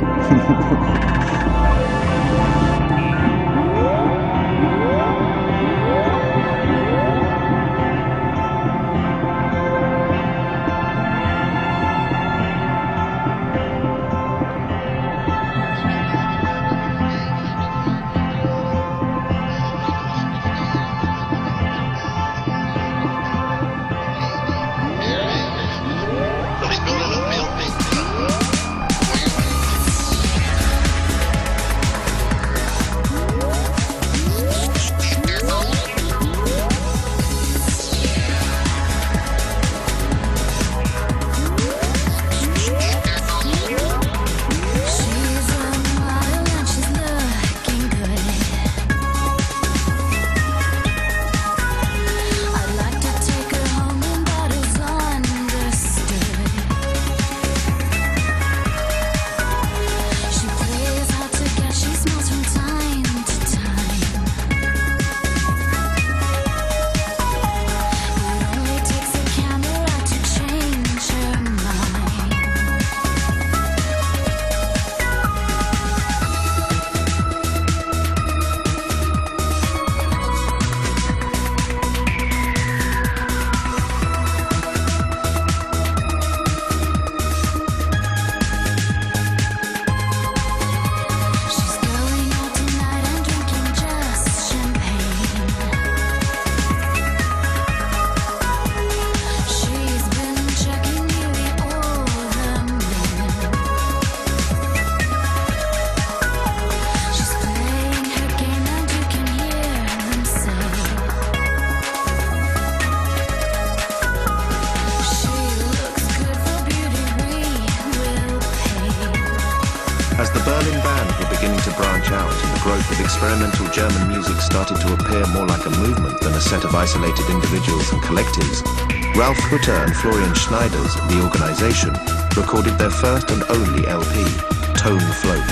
As the Berlin Band were beginning to branch out and the growth of experimental German music started to appear more like a movement than a set of isolated individuals and collectives, Ralf Kutter and Florian Schneider's The Organization recorded their first and only LP, Tone Float.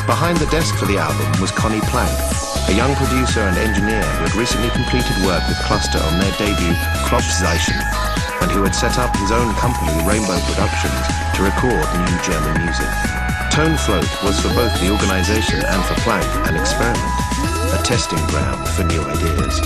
Behind the desk for the album was Conny Plank, a young producer and engineer who had recently completed work with Cluster on their debut Klopfzeichen, and who had set up his own company Rainbow Productions to record new German music. Tone Float was for both the organization and for Plank an experiment, a testing ground for new ideas.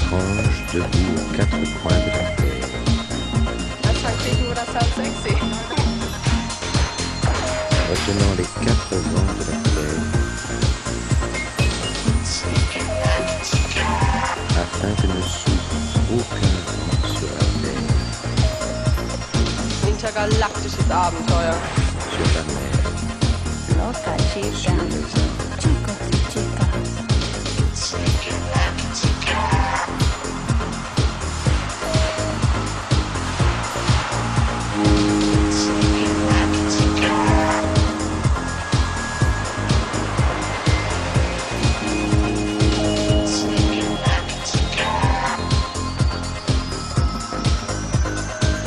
frange debout aux quatre coins de la terre. That's like thinking what I sound sexy. Retenant les quatre vents de la terre, afin que ne souffre aucun vent sur la terre, Intergalaktisches Abenteuer. sur la mer, sur les arbres.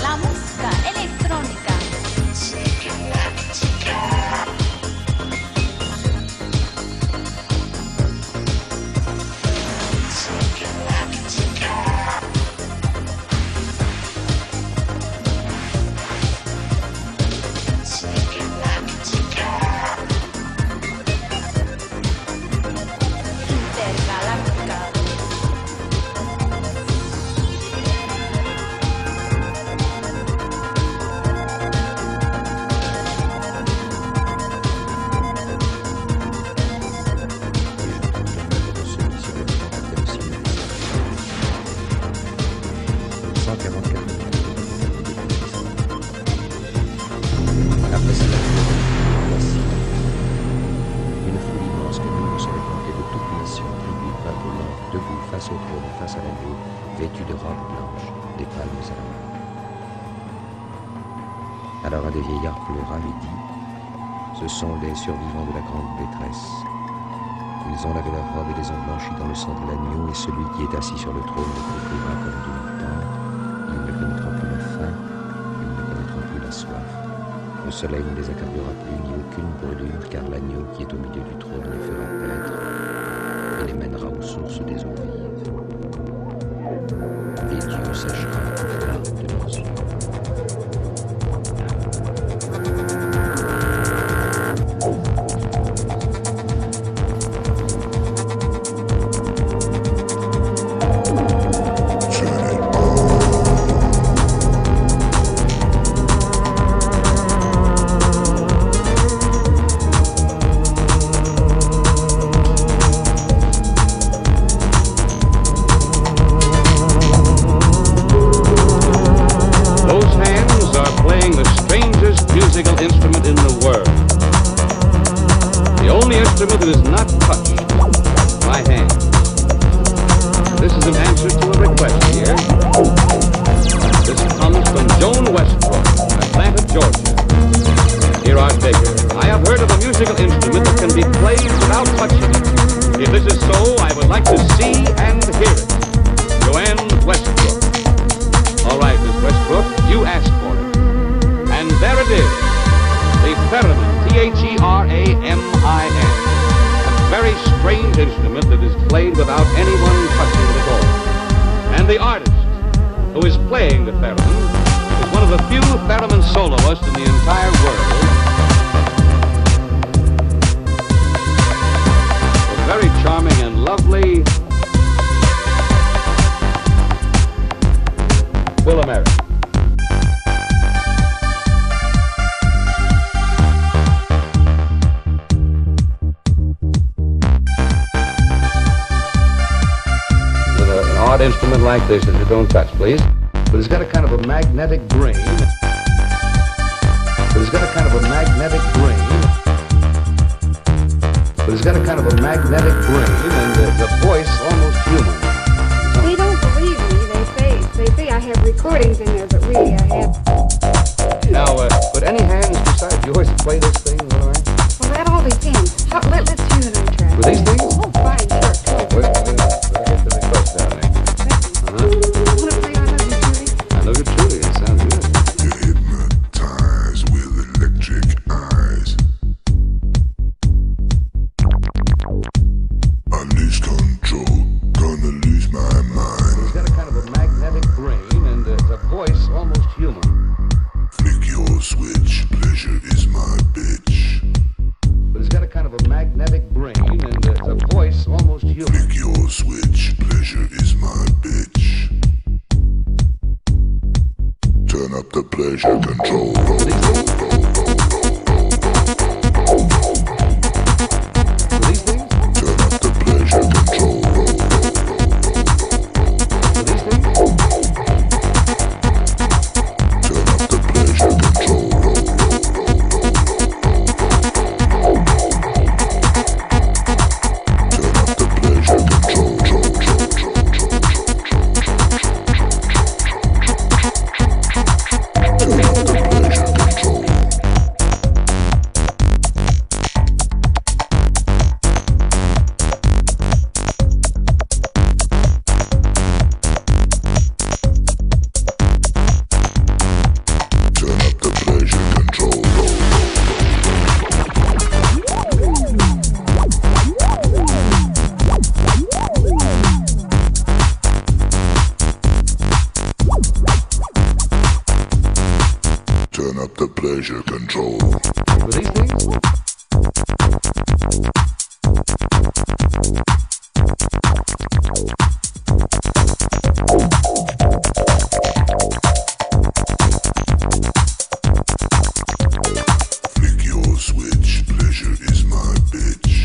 La música electrónica. Intergaláctica. Après cela, voici une foule immense que nous se répandait de toutes nations, tribus, peuples, langues, debout, face au trône, face à l'agneau, vêtus de robes blanches, des palmes à la main. Alors un des vieillards pleura et dit, ce sont les survivants de la grande détresse. Ils ont lavé leurs robes et les ont blanchis dans le sang de l'agneau, et celui qui est assis sur le trône les couvrira comme d'une tente. Ils ne connaîtront plus la faim, ils ne connaîtront plus la soif. Le soleil ne les accablera plus, ni aucune brûlure, car l'agneau qui est au milieu du trône les fera paître et les mènera aux sources des eaux vives. Et Dieu séchera toute larme de leurs yeux. Those hands are playing the strangest musical instrument in the world. The only instrument that is not touched by hand. This is an answer to a request here. This comes from Joan Westbrook, Atlanta, Georgia. Dear Art Baker, I have heard of a musical instrument that can be played without touching it. If this is so, I would like to see and hear it. Joanne Westbrook. All right, Miss Westbrook, you asked for it. And there it is. The theremin, T-H-E-R-A-M-I-N. A very strange instrument that is played without anyone touching it at all. And the artist who is playing the theremin is one of the few theremin soloists in the entire world. A very charming and lovely Will America. With an odd instrument like this that you don't touch, please. But it's got a kind of a magnetic grain. But it's got a kind of a magnetic grain. But it's got a kind of a magnetic grain, and the voice almost human. They don't believe me. They say I have recordings in there, but really I have. Now, would any hands besides yours play this thing, all right? Well, that all depends. Let's use it on the track. With these things? Oh, fine, sure. Wait, get the request down there. Want to play I Love You Truly? I love you truly. It sounds good. You're hypnotized with electric eyes. I lose control, gonna up the pleasure control. Pleasure control. With these things? Flick your switch, pleasure is my bitch.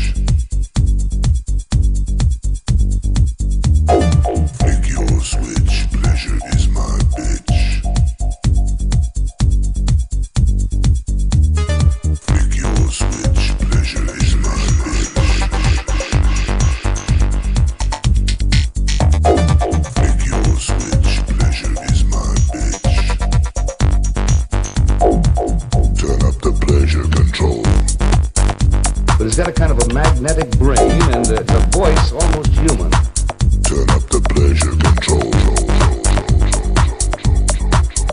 Flick your switch, pleasure is my bitch. He's got a kind of a magnetic brain and a voice almost human. Turn up the pleasure control.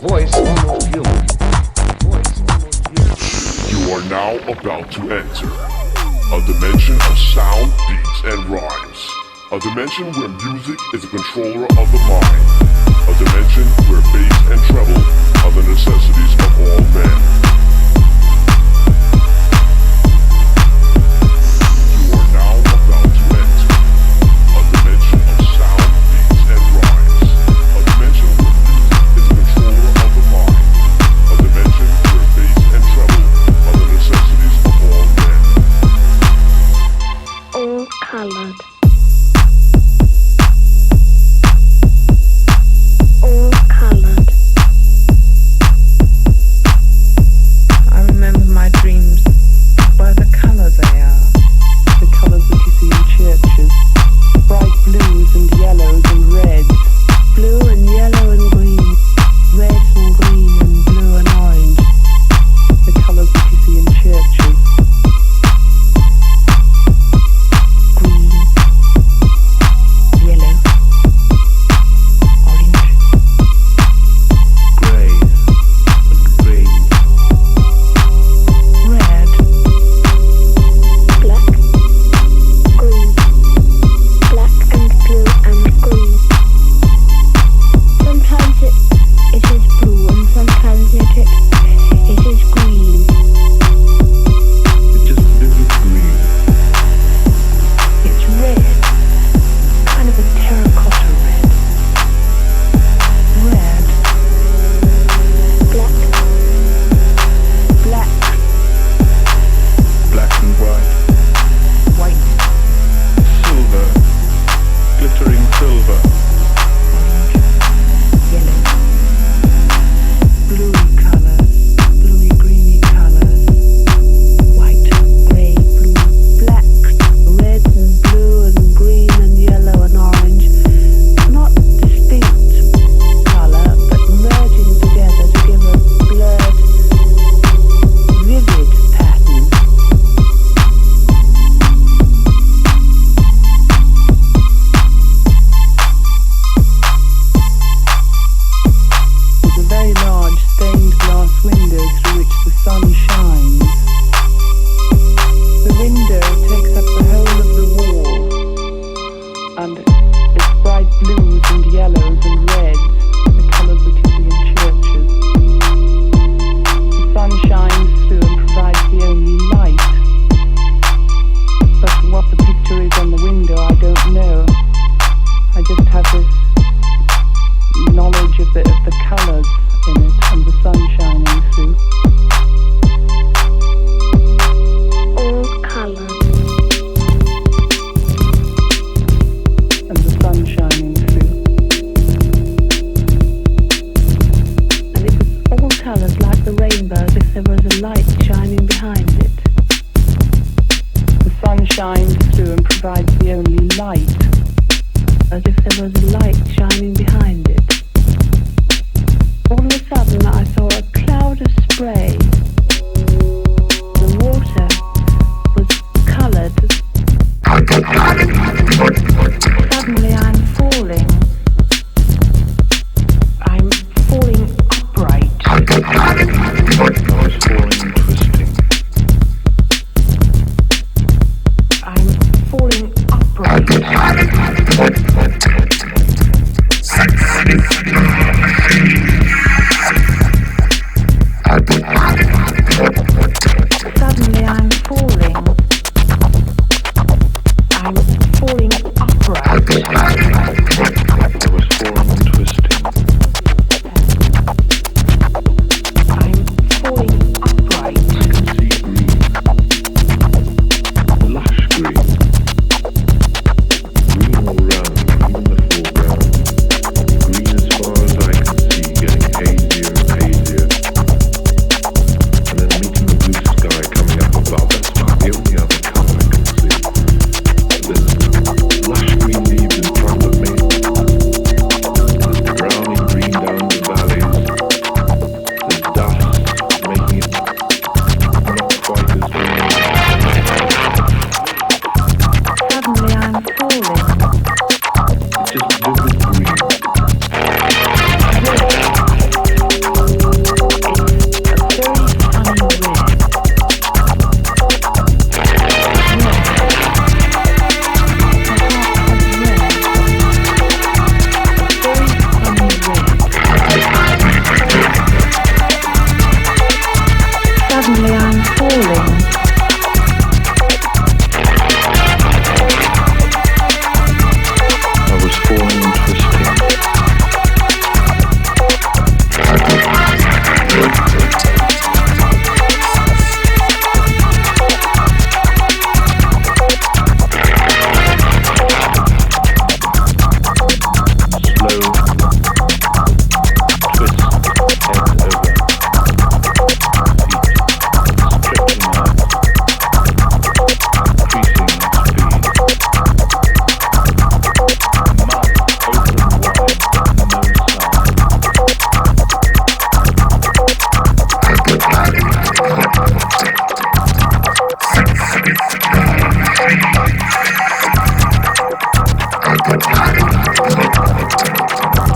Voice almost human. Voice almost human. You are now about to enter a dimension of sound, beats, and rhymes. A dimension where music is a controller of the mind. A dimension where bass and treble are the necessities of all men. shining behind it. All of a sudden I saw a cloud of spray. The water was coloured. Suddenly I'm falling. I'm falling upright. I was falling and twisting. I'm falling upright. Suddenly I'm falling. I'm falling upright. I was falling and twisting. I'm falling upright. I can see green. Lush green. Green all round, green in the foreground. Green as far as I can see, getting hazier and hazier. And then meeting the blue sky coming up above. That's about the only other colour I can see. There's lush green leaves in front of me. There's browny green down the valleys. There's dust making it not quite as green. Suddenly I'm falling. It's just vivid green. Suddenly I'm falling. I was falling and twisting. Slow twist, head over, feet stretching out, increasing speed. Mouth open wide, no sound.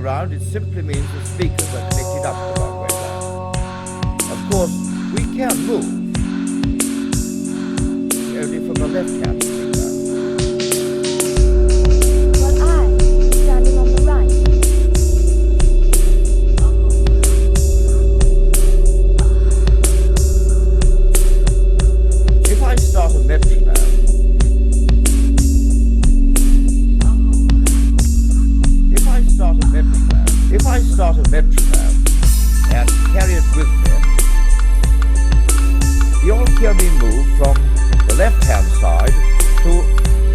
round, it simply means the speakers are connected up the wrong way round. Of course, we can move only from the left-hand speaker. Well, I'm standing on the right. If I start a metronome, if I start a metronome and carry it with me, you'll hear me move from the left-hand side to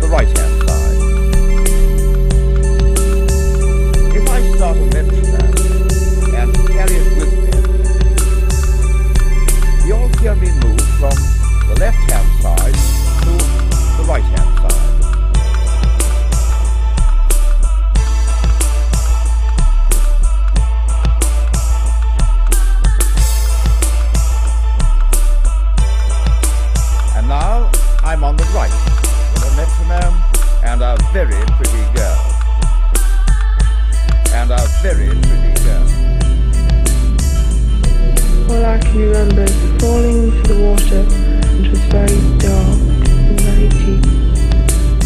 the right-hand side. If I start a metronome and carry it with me, you'll hear me move from the left-hand side to the right-hand side. And now I'm on the right with a metronome and a very pretty girl. And a very pretty girl. All I can remember is falling into the water, which was very dark and very deep.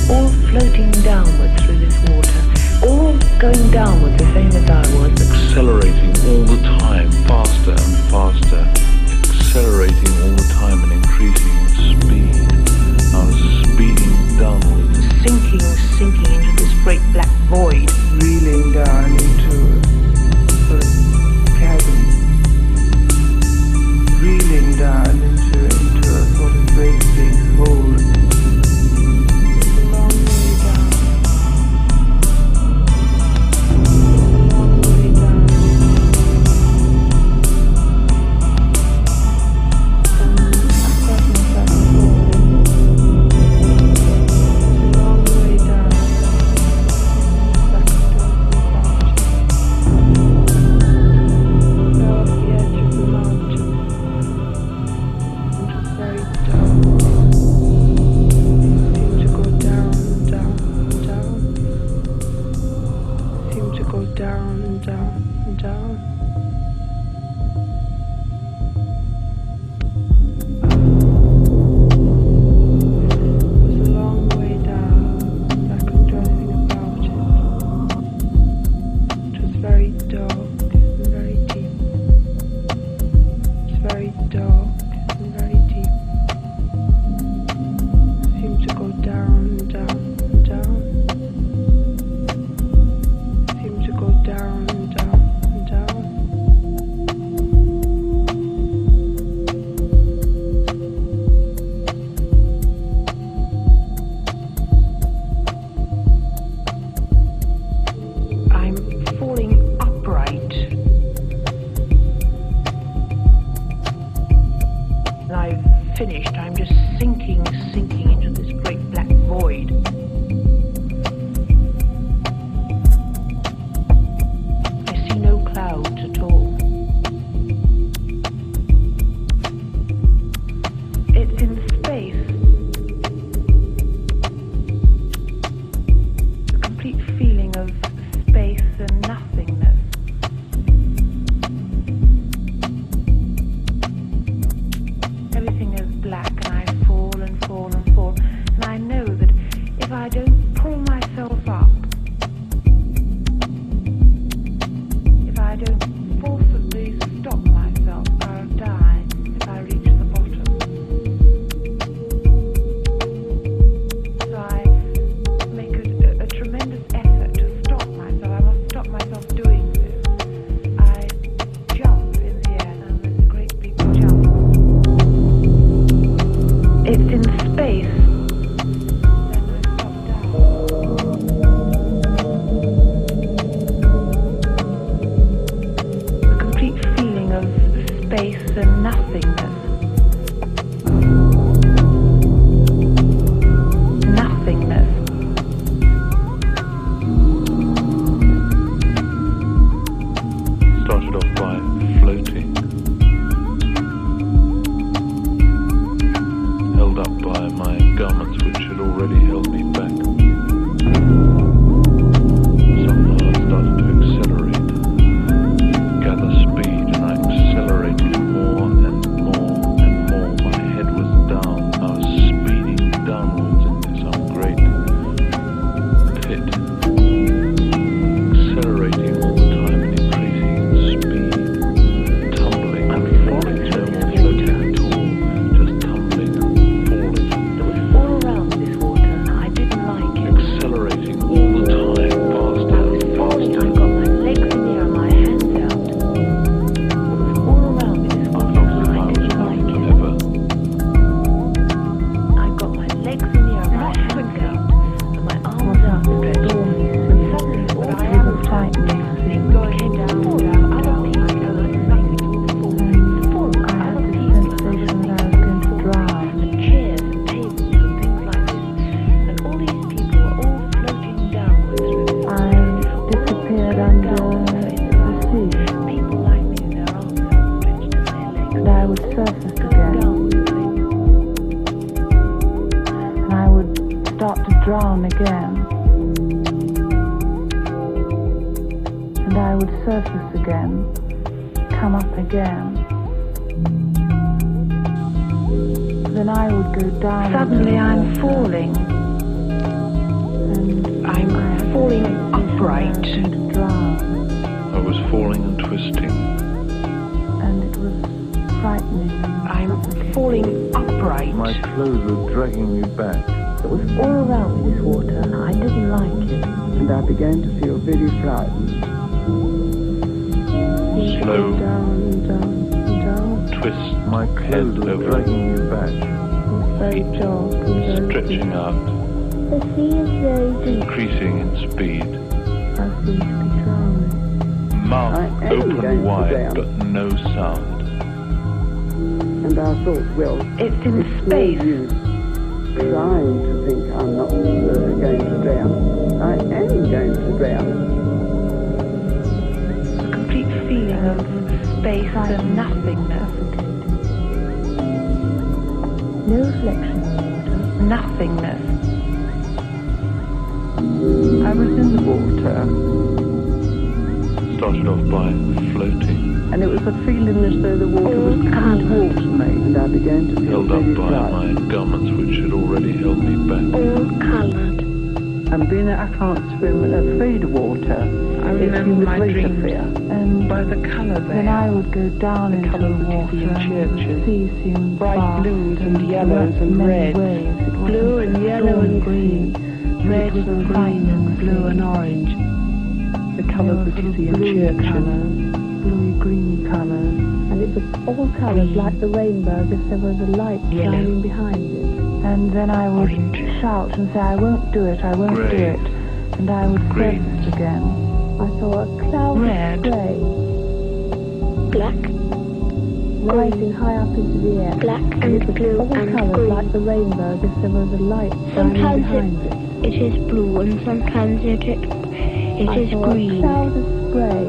All floating downward through this water, all going downward the same as I was. Accelerating all the time, faster and faster, accelerating all the time and increasing in speed. I was speeding downwards. Sinking into this great black void. Reeling down into a chasm. Reeling down into a sort of great big hole. It's a long way down. It's a long way down. And I felt myself falling. It's a long way down. Back to the mountain. Fell off the edge of the mountain. It was very dark. Seemed to go down and down and down. Seemed to go down and down and down. It was a long way down. I couldn't do anything about it. It was very dark and very deep. It was very dark and very deep. Seemed to go down and down and down. Seemed to go down and down and down. I'm falling upright. And I've finished. I'm just sinking into this great black void. I see no clouds at all. It's in space. A complete feeling of space and nothingness. and I would surface again, come up again. Then I would go down. Suddenly I'm falling. And I'm falling upright. And drown. I was falling and twisting. And it was frightening. I'm falling upright. My clothes were dragging me back. It was all around me, this water, and I didn't like it. And I began to feel very frightened. Slow. Down, down, down. Twist. My clothes were dragging me back. Very dark and very Stretching out. The sea is very deep. Increasing in speed. I seem to be drowning. Mouth open wide, but no sound. And I thought, well, it's in space. Trying to think I'm not going to drown. I am going to drown. A complete feeling of space and nothingness. No reflection in the water. Nothingness. I was in the water. Started off by floating. And it was a feeling as though the water was coming towards me. And I began to feel Held up very by frightened. my garments which had already held me back. All coloured. And being that I can't swim and afraid of water, I remember my dreams and by the colour there. Then I would go down into the water and see seemed bright blues and yellows and reds, blue and yellow and green, red and green and blue and orange. The colours that you see in churches, bluey greeny colours, and it was all colours like the rainbow, as if there was a light shining behind it. And then I would shout and say, I won't do it, I won't do it. And I would surface again. I saw a cloud of grey. Black. Rising high up into the air. Black and blue all and colours green. like the rainbow, as if there was a light shining Sometimes behind it. it is blue and sometimes it is I saw green. a cloud of spray.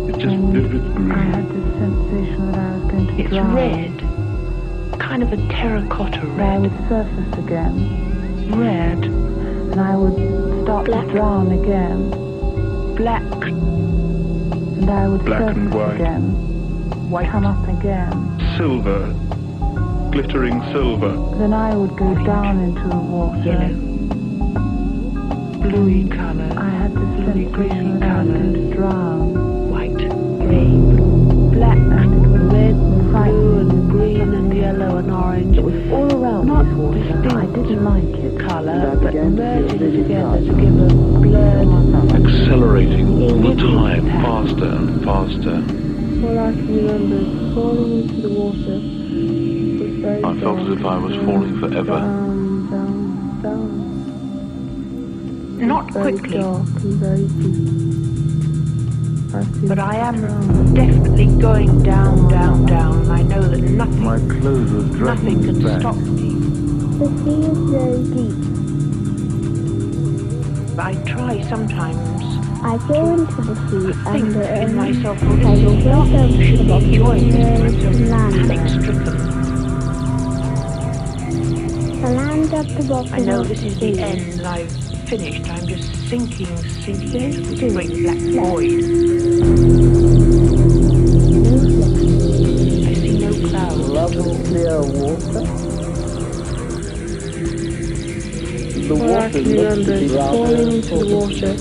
It's just vivid green. I had this sensation that I was going to drown. It's red. Kind of a terracotta red. I would surface again. Red. And I would start to drown again. Black. And I would Black surface and white. again. White. Come up again. Silver. Glittering silver. Then I would go down into the water. Bluey colour. I had this sensation that I was going to drown. White. Grey. Black. And it was red and Blue and green and yellow and orange. It was all around this water. I didn't like it. Colour, but merging together to give a blurred. Accelerating all the time, faster and faster. All I can remember is falling into the water. It was very I felt as if I was falling forever. Down, down, down. Not Very quickly, dark and very deep. but I am definitely going down, down, down. I know that nothing, My clothes were dragging nothing me can back. stop me. The sea is very deep. I try sometimes I go into the sea think and in myself, I well, go this is right not down to the usually bottom enjoying this and kind of land there. panic-stricken. I land at the bottom I know of this is sea. the end. I've finished. I'm just sinking into this great black void. I see no clouds. Lovely clear water. The All I water can looked remember to be is rather falling into the sort of water.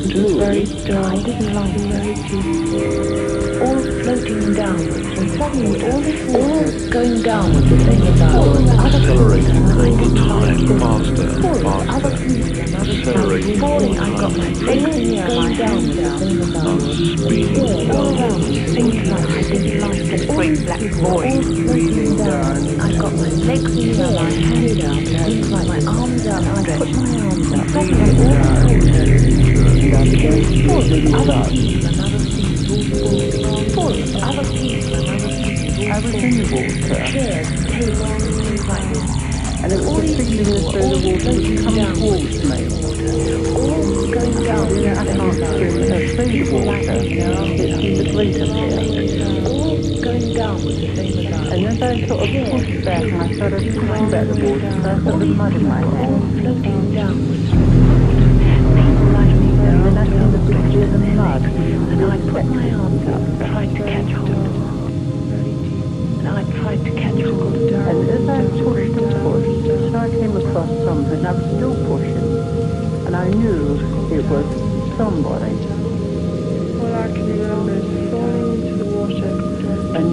It was very dark. I didn't like it. Very deep. All floating downwards. And suddenly all this water going downwards the same as I was. Accelerating all the time, faster and faster. Accelerating all the Falling, I got my legs in the air, my hands down. I was speeding All down. around me, thinking I didn't like this great black void. breathing down. I got my legs in the air, my hands down, my arms out, and I put my arms out. Suddenly all the water full of other people and other things, full of other people and other things. I was in the water. Chairs, tables, things like this. And it was a feeling as though the water was coming towards me. All going down. You know, I can't swim and afraid of water. It's the greater fear. All going downwards the same as I. And as I sort of pushed back, I started pushing back the water, so I felt the mud in my All hand. floating downwards from the water. People like me, And then I found the picture of the mud put my arms up, tried to catch hold of it. And I tried to catch hold of it. And as I pushed and pushed, so I came across something. I was still pushing, and I knew it was somebody. All I can remember is falling into the water. And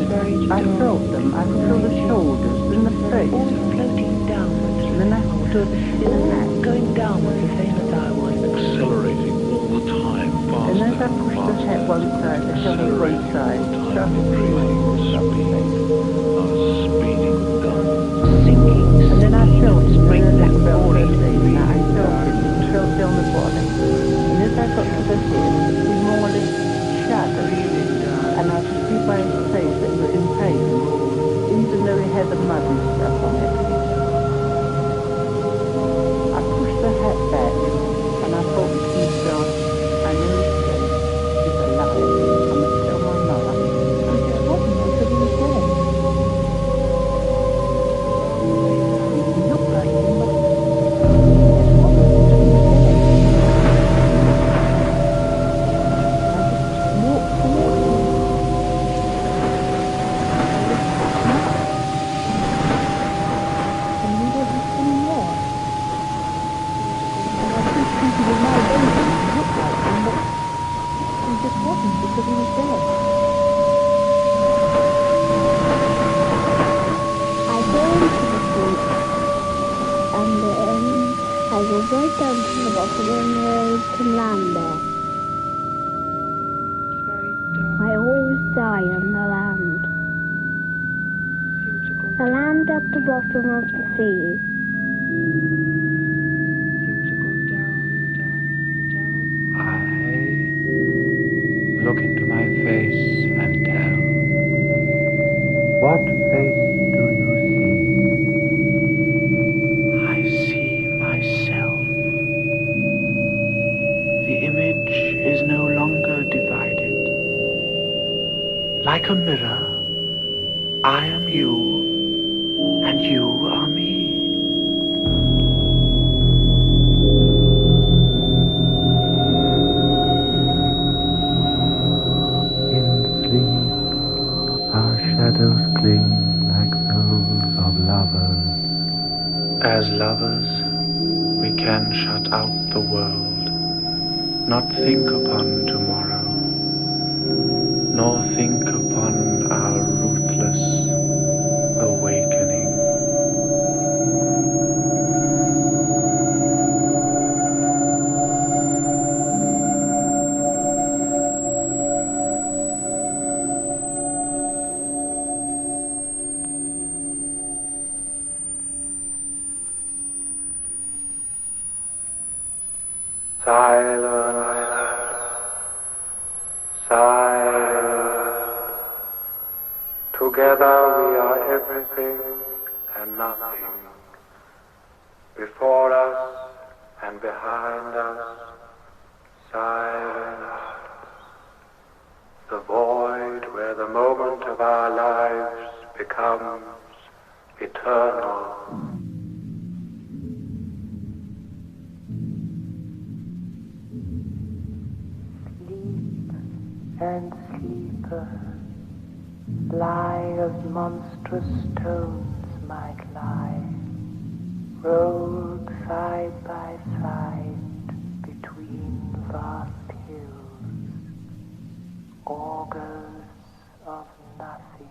I felt them. I could feel the shoulders and the face. All floating downwards. And then I stood in a hat. Going downwards the same as I was. Accelerating all the time, faster. And as I pushed the hat one side, the head on one side, started feeling something. Speeding down. Sinking. And then I felt spring black body. body. I felt it, felt down the body. And as I got to the head, we more or less shattered. And I could see by his face that he was in pain, even though he had the mud and stuff on it. I pushed the hat back, and I thought to myself, I know he's dead. He's alive. I must tell my mother. I just wasn't because he was dead. He looked like him, but he just wasn't because he was dead. I just walked towards him. And he wasn't anymore. And I didn't think he was my baby. He looked like him, but he just wasn't because he was dead. I go into the street and then I go right down to the bottom and there can land there. I always die on the land. The land at the bottom of the sea. I look into my face and tell. What face do you see? I see myself. The image is no longer divided. Like a mirror, I am you, and you are me. Our shadows cling like those of lovers. As lovers, we can shut out the world, not think upon tomorrow, nor think upon our ruthless awakening. Silence, silence. Together we are everything and nothing. Before us and behind us, silence. The void where the moment of our lives becomes eternal. And sleeper, lie of monstrous stones might lie, rolled side by side between vast hills, augurs of nothing.